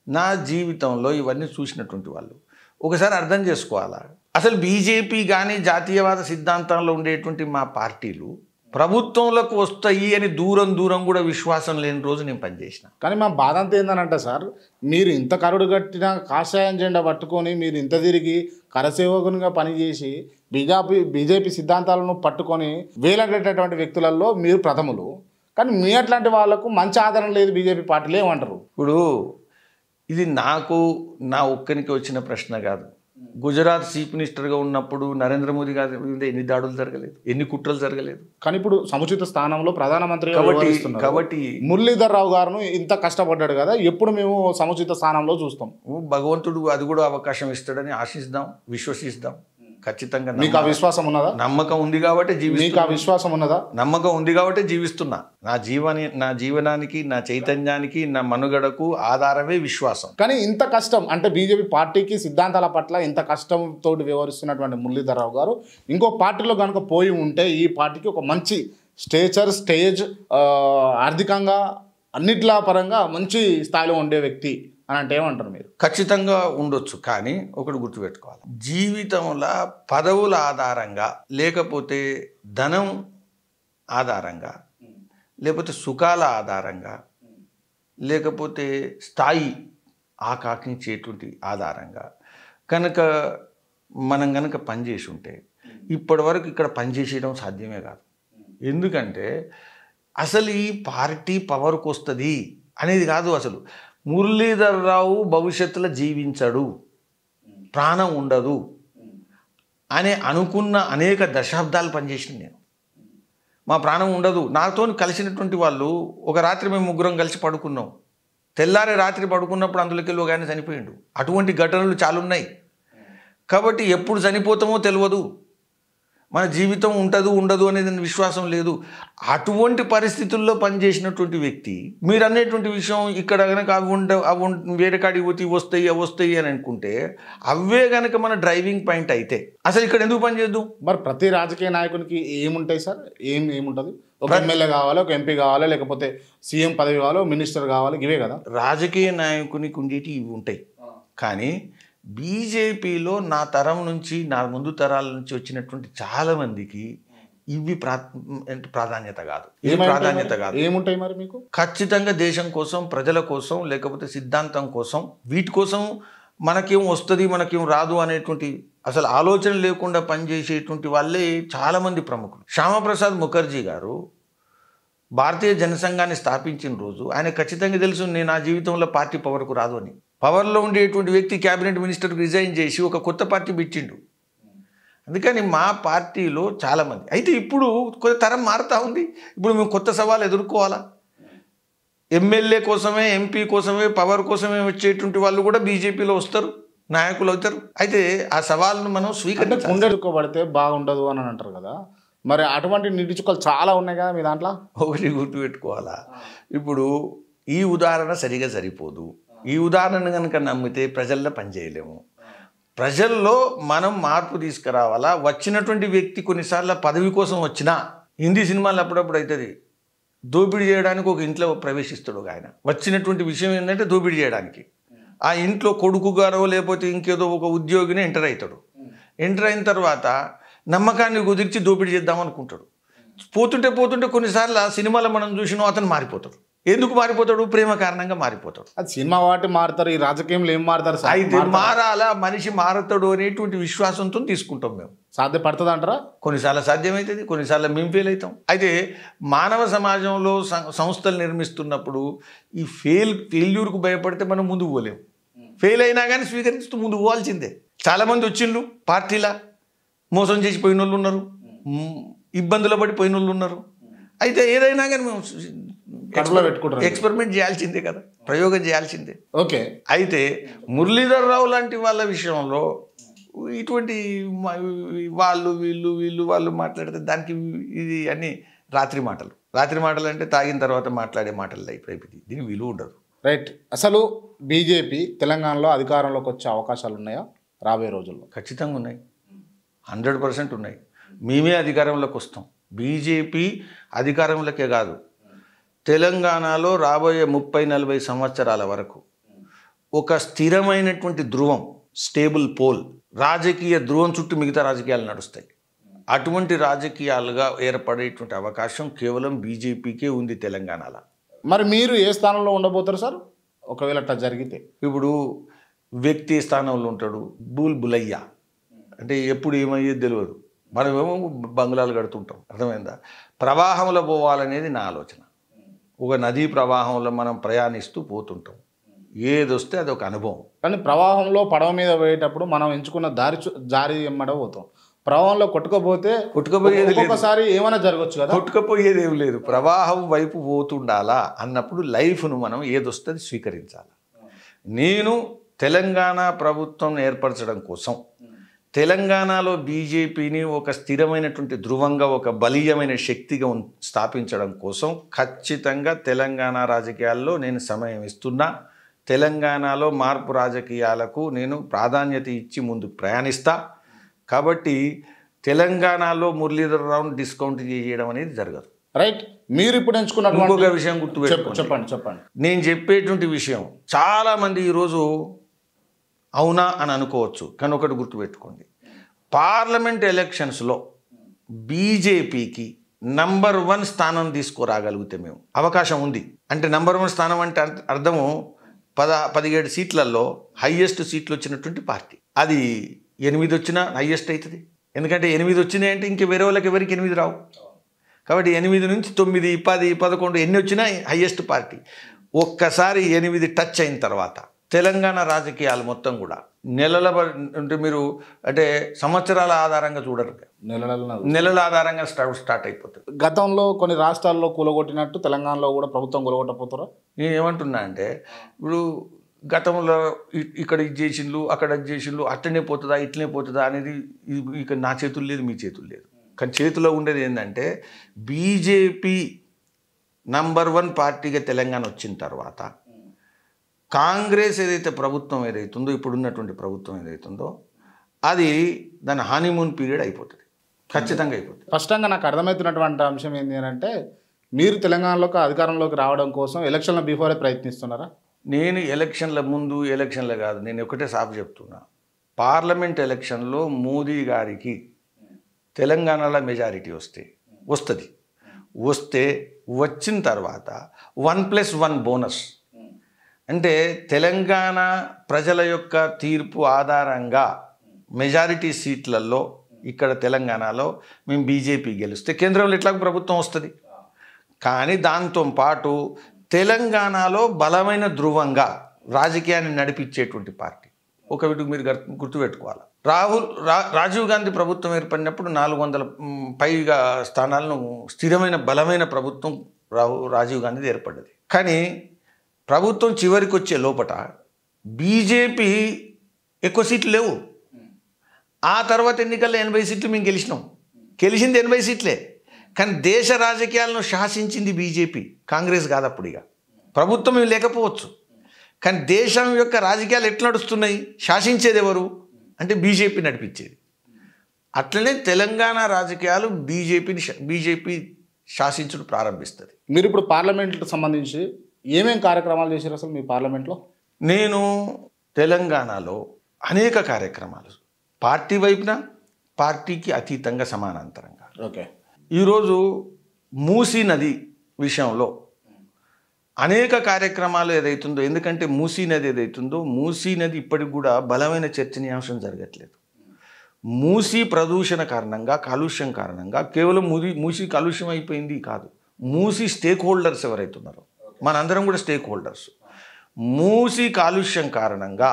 నా జీవితంలో ఇవన్నీ చూసినటువంటి వాళ్ళు ఒకసారి అర్థం చేసుకోవాలా, అసలు బీజేపీ కానీ జాతీయవాద సిద్ధాంతంలో ఉండేటువంటి మా పార్టీలు ప్రభుత్వంలోకి వస్తాయి అని దూరం కూడా విశ్వాసం లేని రోజు నేను పనిచేసిన. కానీ మా బాధ అంతా ఏందనంటే సార్, మీరు ఇంత కరుడు కట్టిన కాషాయం జెండా పట్టుకొని మీరు ఇంత తిరిగి కరసేవకునిగా పనిచేసి బీజేపీ సిద్ధాంతాలను పట్టుకొని వేలాడేటటువంటి వ్యక్తులలో మీరు ప్రథములు. కానీ మీ అట్లాంటి వాళ్ళకు మంచి ఆదరణ లేదు బీజేపీ పార్టీలు, ఏమంటారు? ఇప్పుడు ఇది నాకు నా ఒక్కరికి వచ్చిన ప్రశ్న కాదు. గుజరాత్ చీఫ్ మినిస్టర్గా ఉన్నప్పుడు నరేంద్ర మోదీ గారి మీద ఎన్ని దాడులు జరగలేదు, ఎన్ని కుట్రలు జరగలేదు. కానీ ఇప్పుడు సముచిత స్థానంలో ప్రధానమంత్రి కాబట్టి మురళీధర్ రావు గారు ఇంత కష్టపడ్డాడు కదా, ఎప్పుడు మేము సముచిత స్థానంలో చూస్తాం. భగవంతుడు అది కూడా అవకాశం ఇస్తాడని ఆశిస్తాం, విశ్వసిస్తాం. ఖచ్చితంగా మీకు ఆ విశ్వాసం ఉన్నదా? నమ్మకం ఉంది కాబట్టి మీకు ఆ విశ్వాసం ఉన్నదా? నమ్మకం ఉంది కాబట్టి జీవిస్తున్నా. నా జీవనానికి, నా చైతన్యానికి, నా మనుగడకు ఆధారమే విశ్వాసం. కానీ ఇంత కష్టం అంటే బీజేపీ పార్టీకి సిద్ధాంతాల పట్ల ఇంత కష్టంతో వ్యవహరిస్తున్నటువంటి మురళీధర్ రావు గారు ఇంకో పార్టీలో కనుక పోయి ఉంటే ఈ పార్టీకి ఒక మంచి స్టేజ్ ఆర్థికంగా అన్నిట్లా పరంగా మంచి స్థాయిలో ఉండే వ్యక్తి అని అంటే ఏమంటారు మీరు? ఖచ్చితంగా ఉండొచ్చు. కానీ ఒకటి గుర్తుపెట్టుకోవాలి, జీవితంలో పదవుల ఆధారంగా, లేకపోతే ధనం ఆధారంగా, లేకపోతే సుఖాల ఆధారంగా, లేకపోతే స్థాయి ఆకాంక్షించేటువంటి ఆధారంగా కనుక మనం కనుక పనిచేసి ఉంటే ఇప్పటి వరకు ఇక్కడ పనిచేసేయడం సాధ్యమే కాదు. ఎందుకంటే అసలు ఈ పార్టీ పవర్కి వస్తుంది అనేది కాదు. అసలు మురళీధర్ రావు భవిష్యత్తులో జీవించడు, ప్రాణం ఉండదు అని అనుకున్న అనేక దశాబ్దాలు పనిచేసిన నేను. మా ప్రాణం ఉండదు, నాతో కలిసినటువంటి వాళ్ళు ఒక రాత్రి మేము ముగ్గురం కలిసి పడుకున్నాం, తెల్లారే రాత్రి పడుకున్నప్పుడు అందులోకి వెళ్ళి ఒక ఆయన చనిపోయిండు. అటువంటి ఘటనలు చాలా ఉన్నాయి. కాబట్టి ఎప్పుడు చనిపోతామో తెలియదు. మన జీవితం ఉంటుంది ఉండదు అనేది విశ్వాసం లేదు. అటువంటి పరిస్థితుల్లో పనిచేసినటువంటి వ్యక్తి మీరు అనేటువంటి విషయం ఇక్కడ కనుక అవి వేరే కాడికి పోతే వస్తాయి అని అనుకుంటే అవే కనుక మన డ్రైవింగ్ పాయింట్ అయితే అసలు ఇక్కడ ఎందుకు పని చేద్దాం? మరి ప్రతి రాజకీయ నాయకునికి ఏముంటాయి సార్? ఏముంటుంది? ఒక ఎమ్మెల్యే కావాలో, ఒక ఎంపీ కావాలో, లేకపోతే సీఎం పదవి కావాలో, మినిస్టర్ కావాలో, ఇవే కదా రాజకీయ నాయకునికి ఉండేటి ఇవి ఉంటాయి. కానీ బీజేపీలో నా తరం నుంచి నా ముందు తరాల నుంచి వచ్చినటువంటి చాలా మందికి ఇవి ప్రాధాన్యత కాదు. ఏముంటాయి మరి మీకు? ఖచ్చితంగా దేశం కోసం, ప్రజల కోసం, లేకపోతే సిద్ధాంతం కోసం, వీటి కోసం మనకేం వస్తుంది మనకేం రాదు అనేటువంటి అసలు ఆలోచన లేకుండా పనిచేసేటువంటి వాళ్ళే చాలామంది ప్రముఖులు. శ్యామప్రసాద్ ముఖర్జీ గారు భారతీయ జనసంఘాన్ని స్థాపించిన రోజు ఆయన ఖచ్చితంగా తెలుసు నేను నా జీవితంలో పార్టీ పవర్కు రాదు అని. పవర్లో ఉండేటువంటి వ్యక్తి క్యాబినెట్ మినిస్టర్కి రిజైన్ చేసి ఒక కొత్త పార్టీ పెట్టిండు. అందుకని మా పార్టీలో చాలామంది అయితే ఇప్పుడు కొత్త తరం మారుతూ ఉంది. ఇప్పుడు మేము కొత్త సవాలు ఎదుర్కోవాలా? ఎమ్మెల్యే కోసమే, ఎంపీ కోసమే, పవర్ కోసమే వచ్చేటువంటి వాళ్ళు కూడా బీజేపీలో వస్తారు, నాయకులు అవుతారు. అయితే ఆ సవాళ్ళను మనం స్వీకరించుకోబడితే బాగుండదు అని అంటారు కదా, మరి అటువంటి నీటి చుక్కలు చాలా ఉన్నాయి కదా మీ దాంట్లో. ఒకటి గుర్తుపెట్టుకోవాలా, ఇప్పుడు ఈ ఉదాహరణ సరిగా సరిపోదు. ఈ ఉదాహరణ కనుక నమ్మితే ప్రజల్లో పనిచేయలేము. ప్రజల్లో మనం మార్పు తీసుకురావాలా. వచ్చినటువంటి వ్యక్తి కొన్నిసార్లు పదవి కోసం వచ్చినా, హిందీ సినిమాలు అప్పుడప్పుడు అవుతుంది, దోపిడీ చేయడానికి ఒక ఇంట్లో ప్రవేశిస్తాడు ఒక ఆయన. వచ్చినటువంటి విషయం ఏంటంటే దోపిడీ చేయడానికి. ఆ ఇంట్లో కొడుకు గారో లేకపోతే ఇంకేదో ఒక ఉద్యోగిని ఎంటర్ అవుతాడు. ఎంటర్ అయిన తర్వాత నమ్మకాన్ని కుదిర్చి దోపిడీ చేద్దాం అనుకుంటాడు. పోతుంటే కొన్నిసార్లు ఆ సినిమాలో మనం చూసినా అతను మారిపోతాడు. ఎందుకు మారిపోతాడు? ప్రేమ కారణంగా మారిపోతాడు. అది సినిమా వాటి మారుతారు, ఈ రాజకీయంలో ఏం మారుతారు? అయితే మారాలా, మనిషి మారుతాడు అనేటువంటి విశ్వాసంతో తీసుకుంటాం మేము. సాధ్యపడుతుంది అంటారా? కొన్నిసార్లు సాధ్యమవుతుంది, కొన్నిసార్లు మేము ఫెయిల్ అవుతాం. అయితే మానవ సమాజంలో సంస్థలు నిర్మిస్తున్నప్పుడు ఈ ఫెయిల్యూర్కు భయపడితే మనం ముందుకు పోలేము. ఫెయిల్ అయినా కానీ స్వీకరిస్తూ ముందుకు పోవాల్సిందే. చాలామంది వచ్చిండ్రు పార్టీలా, మోసం చేసి పోయిన వాళ్ళు ఉన్నారు, ఇబ్బందులు పడి పోయిన వాళ్ళు ఉన్నారు. అయితే ఏదైనా కానీ మేము ఎక్స్పెరిమెంట్ చేయాల్సిందే కదా, ప్రయోగం చేయాల్సిందే. ఓకే. అయితే మురళీధర్ రావు లాంటి వాళ్ళ విషయంలో ఇటువంటి వాళ్ళు మాట్లాడితే దానికి ఇది అన్ని రాత్రి మాటలు అంటే తాగిన తర్వాత మాట్లాడే మాటలు అయిపోయింది. దీనికి విలువ ఉండదు. రైట్. అసలు బీజేపీ తెలంగాణలో అధికారంలోకి వచ్చే అవకాశాలు ఉన్నాయా రాబోయే రోజుల్లో? ఖచ్చితంగా ఉన్నాయి, 100% ఉన్నాయి. మేమే అధికారంలోకి వస్తాం. బీజేపీ అధికారంలోకే కాదు, తెలంగాణలో రాబోయే 30-40 సంవత్సరాల వరకు ఒక స్థిరమైనటువంటి ధ్రువం, స్టేబుల్ పోల్, రాజకీయ ధ్రువం చుట్టూ మిగతా రాజకీయాలు నడుస్తాయి. అటువంటి రాజకీయాలుగా ఏర్పడేటువంటి అవకాశం కేవలం బీజేపీకే ఉంది తెలంగాణలో. మరి మీరు ఏ స్థానంలో ఉండబోతారు సార్ ఒకవేళ అట్లా జరిగితే? ఇప్పుడు వ్యక్తి స్థానంలో ఉంటాడు, బులయ్య అంటే ఎప్పుడు ఏమయ్యేది తెలియదు. మనమేమో బంగ్లాలు కడుతుంటాం, అర్థమైందా? ప్రవాహంలో పోవాలనేది నా ఆలోచన. ఒక నదీ ప్రవాహంలో మనం ప్రయాణిస్తూ పోతుంటాం, ఏదొస్తే అది ఒక అనుభవం. కానీ ప్రవాహంలో పడవ మీద పోయేటప్పుడు మనం ఎంచుకున్న జారి ఎమ్మడ పోతాం. ప్రవాహంలో కొట్టుకపోయేది ఒకసారి ఏమైనా జరగచ్చు కదా. కొట్టుకపోయేది ఏం లేదు, ప్రవాహం వైపు పోతుండాలా అన్నప్పుడు లైఫ్ను మనం ఏదొస్తుంది స్వీకరించాలి. నేను తెలంగాణ ప్రభుత్వం ఏర్పరచడం కోసం, తెలంగాణలో బీజేపీని ఒక స్థిరమైనటువంటి ధృవంగా, ఒక బలీయమైన శక్తిగా స్థాపించడం కోసం ఖచ్చితంగా తెలంగాణ రాజకీయాల్లో నేను సమయం ఇస్తున్నా. తెలంగాణలో మార్పు రాజకీయాలకు నేను ప్రాధాన్యత ఇచ్చి ముందుకు ప్రయాణిస్తా. కాబట్టి తెలంగాణలో మురళీధర్ రావును డిస్కౌంట్ చేయడం అనేది జరగదు. రైట్. మీరు ఇప్పుడు ఎంచుకున్న ఇంకొక విషయం చెప్పండి. నేను చెప్పేటువంటి విషయం చాలామంది ఈరోజు అవునా అని అనుకోవచ్చు, కానీ ఒకటి గుర్తుపెట్టుకోండి, పార్లమెంట్ ఎలక్షన్స్లో బీజేపీకి నంబర్ 1 స్థానం తీసుకురాగలిగితే మేము అవకాశం ఉంది. అంటే నంబర్ 1 స్థానం అంటే అర్థము 17 సీట్లలో హైయెస్ట్ సీట్లు వచ్చినటువంటి పార్టీ. అది 8 వచ్చినా హైయెస్ట్ అవుతుంది. ఎందుకంటే 8 వచ్చినాయి అంటే ఇంక వేరే వాళ్ళకి ఎవరికి 8 రావు. కాబట్టి 8 నుంచి 9, 10, 11 ఎన్ని వచ్చినా హైయెస్ట్ పార్టీ. ఒక్కసారి 8 టచ్ అయిన తర్వాత తెలంగాణ రాజకీయాలు మొత్తం కూడా నెలల అంటే మీరు అంటే సంవత్సరాల ఆధారంగా చూడరు, నెలల ఆధారంగా స్టార్ట్ అయిపోతుంది. గతంలో కొన్ని రాష్ట్రాల్లో కూలగొట్టినట్టు తెలంగాణలో కూడా ప్రభుత్వం కూలగొట్టపోతారా? నేను ఏమంటున్నా అంటే ఇప్పుడు గతంలో ఇక్కడ ఇది చేసిండ్లు, అక్కడ ఇది చేసిండ్లు, అట్లనే పోతుందా ఇట్లనే పోతుందా అనేది ఇక నా చేతులు లేదు, మీ చేతులు లేదు. కానీ చేతిలో ఉండేది ఏంటంటే బీజేపీ #1 పార్టీగా తెలంగాణ వచ్చిన తర్వాత కాంగ్రెస్ ఏదైతే ప్రభుత్వం ఏదైతుందో ఇప్పుడున్నటువంటి ప్రభుత్వం ఏదైతుందో అది దాని హనీమూన్ పీరియడ్ అయిపోతుంది, ఖచ్చితంగా అయిపోతుంది. స్పష్టంగా నాకు అర్థమవుతున్నటువంటి అంశం ఏంటి అని అంటే, మీరు తెలంగాణలోకి అధికారంలోకి రావడం కోసం ఎలక్షన్ల బిఫోరే ప్రయత్నిస్తున్నారా? నేను ఎలక్షన్ల ముందు ఎలక్షన్ల కాదు, నేను ఒకటే సాఫ్ చెప్తున్నా. పార్లమెంట్ ఎలక్షన్లో మోదీ గారికి తెలంగాణలో మెజారిటీ వస్తుంది. వచ్చిన తర్వాత 1+1 బోనస్ అంటే తెలంగాణ ప్రజల యొక్క తీర్పు ఆధారంగా మెజారిటీ సీట్లలో ఇక్కడ తెలంగాణలో మేము బీజేపీ గెలిస్తే కేంద్రంలో ఎట్లాగో ప్రభుత్వం వస్తుంది. కానీ దాంతో పాటు తెలంగాణలో బలమైన ధృవంగా రాజకీయాన్ని నడిపించేటువంటి పార్టీ ఒక వీటికి మీరు గుర్తుపెట్టుకోవాలి. రాజీవ్ గాంధీ ప్రభుత్వం ఏర్పడినప్పుడు 400 పైగా స్థానాలను స్థిరమైన బలమైన ప్రభుత్వం రాజీవ్ గాంధీది ఏర్పడ్డది. కానీ ప్రభుత్వం చివరికి వచ్చే లోపట బీజేపీ ఎక్కువ సీట్లు లేవు. ఆ తర్వాత ఎన్నికల్లో 80 సీట్లు మేము గెలిచింది 80 సీట్లే. కానీ దేశ రాజకీయాలను శాసించింది బీజేపీ, కాంగ్రెస్ కాదు. అప్పుడు ఇక ప్రభుత్వం లేకపోవచ్చు, కానీ దేశం యొక్క రాజకీయాలు ఎట్లా నడుస్తున్నాయి, శాసించేది ఎవరు అంటే బీజేపీ నడిపించేది. అట్లనే తెలంగాణ రాజకీయాలు బీజేపీ శాసించడం ప్రారంభిస్తుంది. మీరు ఇప్పుడు పార్లమెంట్కి సంబంధించి ఏమేం కార్యక్రమాలు చేశారు అసలు మీ పార్లమెంట్లో? నేను తెలంగాణలో అనేక కార్యక్రమాలు పార్టీ వైపున, పార్టీకి అతీతంగా సమానాంతరంగా. ఓకే. ఈరోజు మూసీ నది విషయంలో అనేక కార్యక్రమాలు ఏదైతుందో, ఎందుకంటే మూసీ నది ఏదైతుందో మూసీ నది ఇప్పటికి కూడా బలమైన చర్చనీయాంశం జరగట్లేదు. మూసీ ప్రదూషణ కారణంగా, కాలుష్యం కారణంగా, కేవలం మూసీ కాలుష్యం అయిపోయింది కాదు, మూసీ స్టేక్ హోల్డర్స్ ఎవరైతున్నారో మనందరం కూడా స్టేక్ హోల్డర్స్. మూసీ కాలుష్యం కారణంగా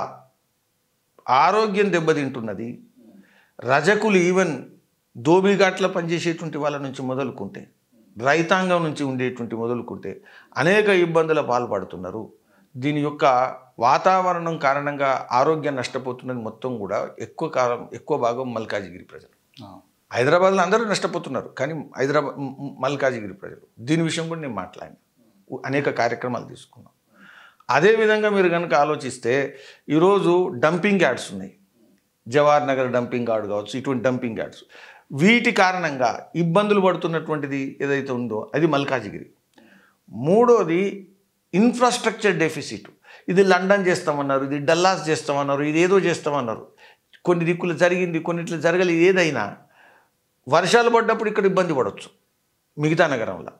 ఆరోగ్యం దెబ్బతింటున్నది. రజకులు ఈవెన్ దోబిఘాట్ల పనిచేసేటువంటి వాళ్ళ నుంచి మొదలుకుంటే, రైతాంగం నుంచి ఉండేటువంటి మొదలుకుంటే అనేక ఇబ్బందుల పాల్పడుతున్నారు. దీని యొక్క వాతావరణం కారణంగా ఆరోగ్యం నష్టపోతున్నది. మొత్తం కూడా ఎక్కువ భాగం మల్కాజిగిరి ప్రజలు. హైదరాబాద్లో అందరూ నష్టపోతున్నారు, కానీ మల్కాజిగిరి ప్రజలు. దీని విషయం కూడా నేను మాట్లాడినా, అనేక కార్యక్రమాలు తీసుకున్నాం. అదేవిధంగా మీరు కనుక ఆలోచిస్తే ఈరోజు డంపింగ్ యార్డ్స్ ఉన్నాయి, జవహర్ నగర్ డంపింగ్ యార్డ్ కావచ్చు, ఇటువంటి డంపింగ్ యార్డ్స్. వీటి కారణంగా ఇబ్బందులు పడుతున్నటువంటిది ఏదైతే ఉందో అది మల్కాజిగిరి. మూడోది ఇన్ఫ్రాస్ట్రక్చర్ డెఫిసిట్. ఇది లండన్ చేస్తామన్నారు, ఇది డల్లాస్ చేస్తామన్నారు, ఇది ఏదో చేస్తామన్నారు. కొన్ని దిక్కులు జరిగింది, కొన్నిట్లు జరగలేదు. ఏదైనా వర్షాలు పడ్డప్పుడు ఇక్కడ ఇబ్బంది పడవచ్చు మిగతా నగరంలో,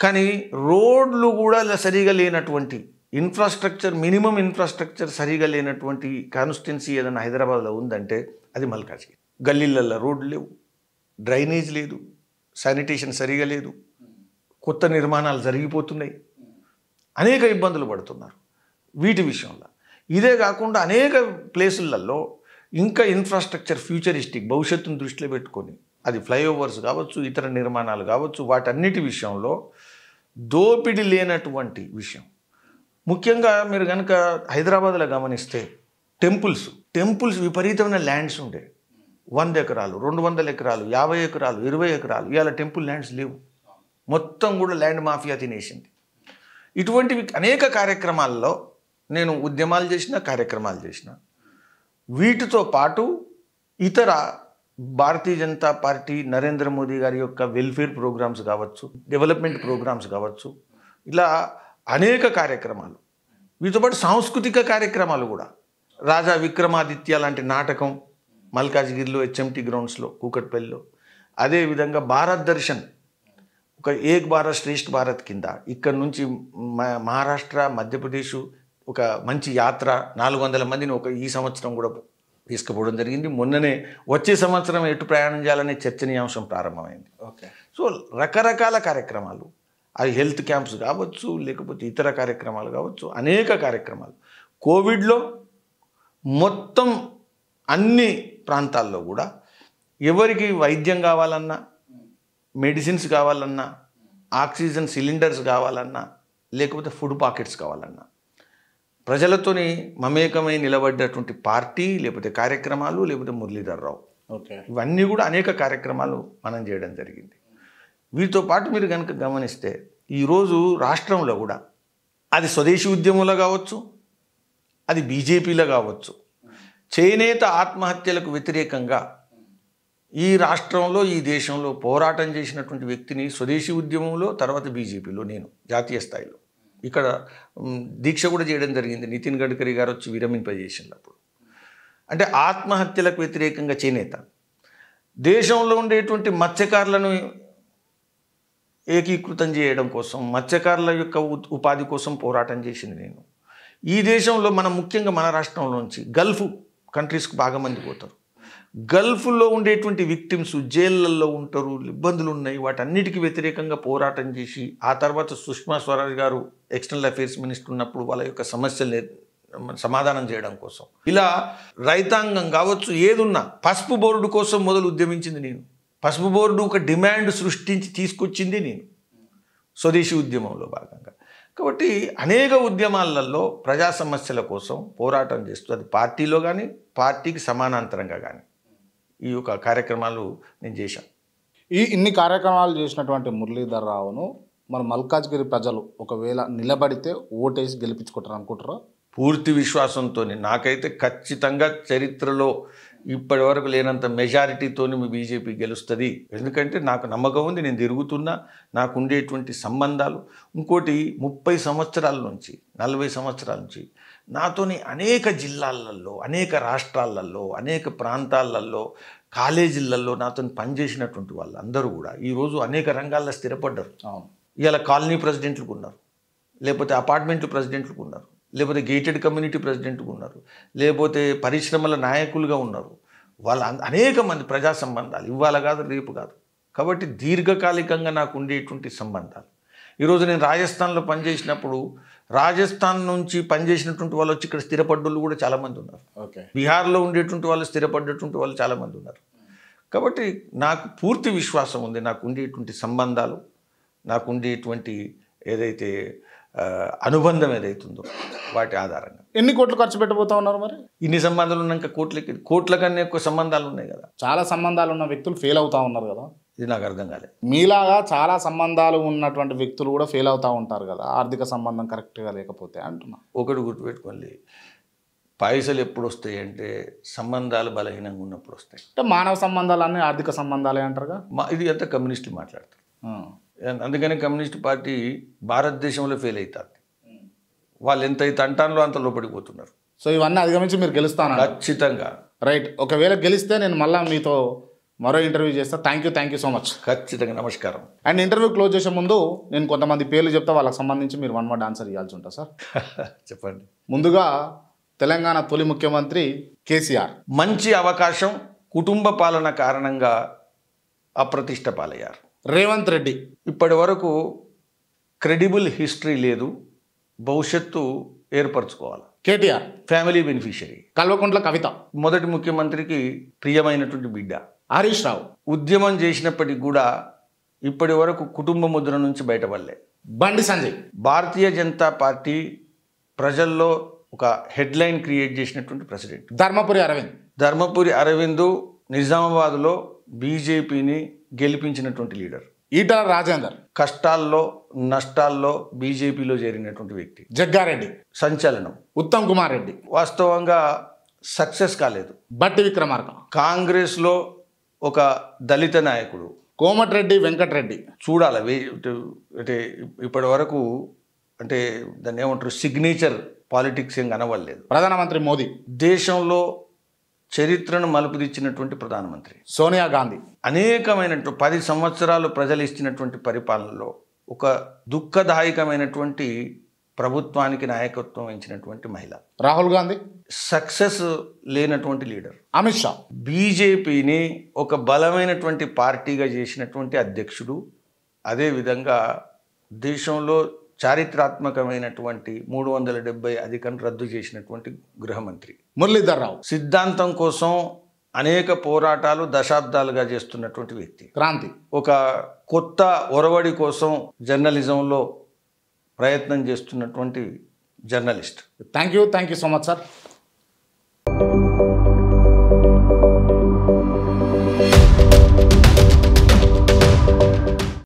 కానీ రోడ్లు కూడా సరిగా లేనటువంటి ఇన్ఫ్రాస్ట్రక్చర్, మినిమం ఇన్ఫ్రాస్ట్రక్చర్ సరిగా లేనటువంటి కాన్స్టిట్యున్సీ ఏదైనా హైదరాబాద్లో ఉందంటే అది మల్కాజిగిరి. గల్లీలలో రోడ్లు లేవు, డ్రైనేజ్ లేదు, శానిటేషన్ సరిగా లేదు, కొత్త నిర్మాణాలు జరిగిపోతున్నాయి, అనేక ఇబ్బందులు పడుతున్నారు వీటి విషయంలో. ఇదే కాకుండా అనేక ప్లేసులలో ఇంకా ఇన్ఫ్రాస్ట్రక్చర్ ఫ్యూచరిస్టిక్, భవిష్యత్తును దృష్టిలో పెట్టుకొని, అది ఫ్లైఓవర్స్ కావచ్చు, ఇతర నిర్మాణాలు కావచ్చు, వాటన్నిటి విషయంలో దోపిడీ లేనటువంటి విషయం. ముఖ్యంగా మీరు కనుక హైదరాబాద్లో గమనిస్తే టెంపుల్స్ విపరీతమైన ల్యాండ్స్ ఉండే, 100 ఎకరాలు, 200 ఎకరాలు, 50 ఎకరాలు, 20 ఎకరాలు. ఇవాళ టెంపుల్ ల్యాండ్స్ లేవు, మొత్తం కూడా ల్యాండ్ మాఫియా తినేసింది. ఇటువంటివి అనేక కార్యక్రమాల్లో నేను ఉద్యమాలు కార్యక్రమాలు చేసిన. వీటితో పాటు ఇతర భారతీయ జనతా పార్టీ నరేంద్ర మోదీ గారి యొక్క వెల్ఫేర్ ప్రోగ్రామ్స్ కావచ్చు, డెవలప్మెంట్ ప్రోగ్రామ్స్ కావచ్చు, ఇలా అనేక కార్యక్రమాలు. వీటితో పాటు సాంస్కృతిక కార్యక్రమాలు కూడా. రాజా విక్రమాదిత్య లాంటి నాటకం మల్కాజిగిరిలో HMT గ్రౌండ్స్లో, కూకట్పల్లిలో. అదేవిధంగా భారత్ దర్శన్, ఒక ఏక్ భారత్ శ్రేష్ఠ భారత్ కింద ఇక్కడ నుంచి మహారాష్ట్ర, మధ్యప్రదేశ్ ఒక మంచి యాత్ర, 400 మందిని ఈ సంవత్సరం కూడా తీసుకుపోవడం జరిగింది. మొన్ననే వచ్చే సంవత్సరం ఎటు ప్రయాణం చేయాలనే చర్చనీయాంశం ప్రారంభమైంది. ఓకే. సో రకరకాల కార్యక్రమాలు, అవి హెల్త్ క్యాంప్స్ కావచ్చు, లేకపోతే ఇతర కార్యక్రమాలు కావచ్చు, అనేక కార్యక్రమాలు. కోవిడ్లో మొత్తం అన్ని ప్రాంతాల్లో కూడా ఎవరికి వైద్యం కావాలన్నా, మెడిసిన్స్ కావాలన్నా, ఆక్సిజన్ సిలిండర్స్ కావాలన్నా, లేకపోతే ఫుడ్ పాకెట్స్ కావాలన్నా ప్రజలతోని మమేకమై నిలబడ్డటువంటి పార్టీ, లేకపోతే కార్యక్రమాలు, లేకపోతే మురళీధర్ రావు. ఓకే. ఇవన్నీ కూడా అనేక కార్యక్రమాలు మనం చేయడం జరిగింది. వీటితో పాటు మీరు కనుక గమనిస్తే ఈరోజు రాష్ట్రంలో కూడా అది స్వదేశీ ఉద్యమంలో కావచ్చు, అది బీజేపీలో కావచ్చు, చేనేత ఆత్మహత్యలకు వ్యతిరేకంగా ఈ రాష్ట్రంలో ఈ దేశంలో పోరాటం చేసినటువంటి వ్యక్తిని స్వదేశీ ఉద్యమంలో, తర్వాత బీజేపీలో నేను జాతీయ స్థాయిలో ఇక్కడ దీక్ష కూడా చేయడం జరిగింది. నితిన్ గడ్కరీ గారు వచ్చి విరమింపజేసినప్పుడు. అంటే ఆత్మహత్యలకు వ్యతిరేకంగా చేనేత, దేశంలో ఉండేటువంటి మత్స్యకారులను ఏకీకృతం చేయడం కోసం, మత్స్యకారుల యొక్క ఉపాధి కోసం పోరాటం చేసింది నేను. ఈ దేశంలో మనం ముఖ్యంగా మన రాష్ట్రంలోంచి గల్ఫ్ కంట్రీస్కి బాగా మంది పోతారు. గల్ఫ్లో ఉండేటువంటి విక్టిమ్స్ జైళ్ళల్లో ఉంటారు, ఇబ్బందులు ఉన్నాయి. వాటన్నిటికీ వ్యతిరేకంగా పోరాటం చేసి ఆ తర్వాత సుష్మా స్వరాజ్ గారు ఎక్స్టర్నల్ అఫేర్స్ మినిస్టర్ ఉన్నప్పుడు వాళ్ళ యొక్క సమస్యలు సమాధానం చేయడం కోసం, ఇలా రైతాంగం కావచ్చు ఏదున్నా పసుపు బోర్డు కోసం మొదలు ఉద్యమించింది నేను. పసుపు బోర్డు ఒక డిమాండ్ సృష్టించి తీసుకొచ్చింది నేను స్వదేశీ ఉద్యమంలో భాగంగా. కాబట్టి అనేక ఉద్యమాలలో ప్రజా సమస్యల కోసం పోరాటం చేస్తూ, అది పార్టీలో కానీ పార్టీకి సమానాంతరంగా కానీ ఈ యొక్క కార్యక్రమాలు నేను చేశాను. ఇన్ని కార్యక్రమాలు చేసినటువంటి మురళీధర్ రావును మన మల్కాజ్గిరి ప్రజలు ఒకవేళ నిలబడితే ఓటేసి గెలిపించుకుంటారు అనుకుంటారా? పూర్తి విశ్వాసంతో నాకైతే ఖచ్చితంగా చరిత్రలో ఇప్పటి వరకు లేనంత మెజారిటీతో మీ బీజేపీ గెలుస్తుంది. ఎందుకంటే నాకు నమ్మకం ఉంది, నేను తిరుగుతున్నా, నాకు ఉండేటువంటి సంబంధాలు. ఇంకోటి 30 సంవత్సరాల నుంచి 40 సంవత్సరాల నుంచి నాతోని అనేక జిల్లాలలో, అనేక రాష్ట్రాలలో, అనేక ప్రాంతాలలో, కాలేజీలలో నాతో పనిచేసినటువంటి వాళ్ళు అందరూ కూడా ఈరోజు అనేక రంగాల్లో స్థిరపడ్డారు. ఇవాళ కాలనీ ప్రెసిడెంట్లకు ఉన్నారు, లేకపోతే అపార్ట్మెంట్లు ప్రెసిడెంట్లకు ఉన్నారు, లేకపోతే గేటెడ్ కమ్యూనిటీ ప్రెసిడెంట్గా ఉన్నారు, లేకపోతే పరిశ్రమల నాయకులుగా ఉన్నారు. వాళ్ళ అనేక మంది ప్రజా సంబంధాలు ఇవాళ కాదు రేపు కాదు. కాబట్టి దీర్ఘకాలికంగా నాకు ఉండేటువంటి సంబంధాలు. ఈరోజు నేను రాజస్థాన్లో పనిచేసినప్పుడు రాజస్థాన్ నుంచి పనిచేసినటువంటి వాళ్ళు వచ్చి ఇక్కడ స్థిరపడ్డోళ్ళు కూడా చాలామంది ఉన్నారు. ఓకే. బీహార్లో ఉండేటువంటి వాళ్ళు స్థిరపడ్డటువంటి వాళ్ళు చాలామంది ఉన్నారు. కాబట్టి నాకు పూర్తి విశ్వాసం ఉంది, నాకు ఉండేటువంటి సంబంధాలు, నాకు ఉండేటువంటి ఏదైతే అనుబంధం ఏదైతుందో వాటి ఆధారంగా. ఎన్ని కోట్లు ఖర్చు పెట్టబోతా ఉన్నారు మరి? ఇన్ని సంబంధాలు ఉన్నాక కోట్ల కన్నా ఎక్కువ సంబంధాలు ఉన్నాయి కదా. చాలా సంబంధాలు ఉన్న వ్యక్తులు ఫెయిల్ అవుతా ఉన్నారు కదా. ఇది నాకు అర్థం కాలేదు. మీలాగా చాలా సంబంధాలు ఉన్నటువంటి వ్యక్తులు కూడా ఫెయిల్ అవుతూ ఉంటారు కదా, ఆర్థిక సంబంధం కరెక్ట్గా లేకపోతే అంటున్నా. ఒకటి గుర్తుపెట్టుకోండి, పైసలు ఎప్పుడు వస్తాయి అంటే సంబంధాలు బలహీనంగా ఉన్నప్పుడు వస్తాయి. అంటే మానవ సంబంధాలన్నీ ఆర్థిక సంబంధాలే అంటారుగా. ఇది అంతా కమ్యూనిస్టులు మాట్లాడతారు. అందుకని కమ్యూనిస్ట్ పార్టీ భారతదేశంలో ఫెయిల్ అవుతుంది. వాళ్ళు ఎంత అయితే అంటానో అంత లోపడిపోతున్నారు. సో ఇవన్నీ అధిగమించి మీరు గెలుస్తాను ఖచ్చితంగా. రైట్. ఒకవేళ గెలిస్తే నేను మళ్ళీ మీతో మరో ఇంటర్వ్యూ చేస్తా. Thank you so much. ఖచ్చితంగా నమస్కారం. అండ్ ఇంటర్వ్యూ క్లోజ్ చేసే ముందు నేను కొంతమంది పేర్లు చెప్తా, వాళ్ళకి సంబంధించి మీరు 1 వర్డ్ ఆన్సర్ ఇవ్వాల్సి ఉంటుంది సార్. చెప్పండి. ముందుగా తెలంగాణ తొలి ముఖ్యమంత్రి కేసీఆర్. మంచి అవకాశం, కుటుంబ పాలన కారణంగా అప్రతిష్ట పాలయ్యారు. రేవంత్ రెడ్డి. ఇప్పటి వరకు క్రెడిబుల్ హిస్టరీ లేదు, భవిష్యత్తు ఏర్పరచుకోవాలి. కేటీఆర్. Family beneficiary. కల్వకుంట్ల కవిత. మొదటి ముఖ్యమంత్రికి ప్రియమైనటువంటి బిడ్డ. హరీష్ రావు. ఉద్యమం చేసినప్పటికి కూడా ఇప్పటి వరకు కుటుంబ ముద్ర నుంచి బయటపడలే. బండి సంజయ్. భారతీయ జనతా పార్టీ ప్రజల్లో ఒక హెడ్లైన్ క్రియేట్ చేసినటువంటి ప్రెసిడెంట్. ధర్మపురి అరవింద్ నిజామాబాద్లో బీజేపీని గెలిపించినటువంటి లీడర్. ఈటల రాజేందర్. కష్టాల్లో నష్టాల్లో బీజేపీలో చేరినటువంటి వ్యక్తి. జగ్గారెడ్డి. సంచలనం. ఉత్తమ్ కుమార్ రెడ్డి. వాస్తవంగా సక్సెస్ కాలేదు. బట్టి విక్రమార్క. కాంగ్రెస్లో ఒక దళిత నాయకుడు. కోమటిరెడ్డి వెంకటరెడ్డి. చూడాలి అంటే ఇప్పటి వరకు అంటే దాన్ని ఏమంటారు, సిగ్నేచర్ పాలిటిక్స్ ఏం కనవలేదు. ప్రధానమంత్రి మోదీ. దేశంలో చరిత్రను మలుపుదిచ్చినటువంటి ప్రధానమంత్రి. సోనియా గాంధీ. అనేకమైనటువంటి 10 సంవత్సరాలు ప్రజలు ఇచ్చినటువంటి పరిపాలనలో ఒక దుఃఖదాయకమైనటువంటి ప్రభుత్వానికి నాయకత్వం వహించినటువంటి మహిళ. రాహుల్ గాంధీ. సక్సెస్ లేనటువంటి లీడర్. అమిత్ షా. బీజేపీని ఒక బలమైనటువంటి పార్టీగా చేసినటువంటి అధ్యక్షుడు. అదేవిధంగా దేశంలో చారిత్రాత్మకమైనటువంటి 370 అధికారం రద్దు చేసినటువంటి గృహమంత్రి. మురళీధర్ రావు. సిద్ధాంతం కోసం అనేక పోరాటాలు దశాబ్దాలుగా చేస్తున్నటువంటి వ్యక్తి. క్రాంతి. ఒక కొత్త ఒరవడి కోసం జర్నలిజంలో ప్రయత్నం చేస్తున్నటువంటి journalist. Thank you so much sir.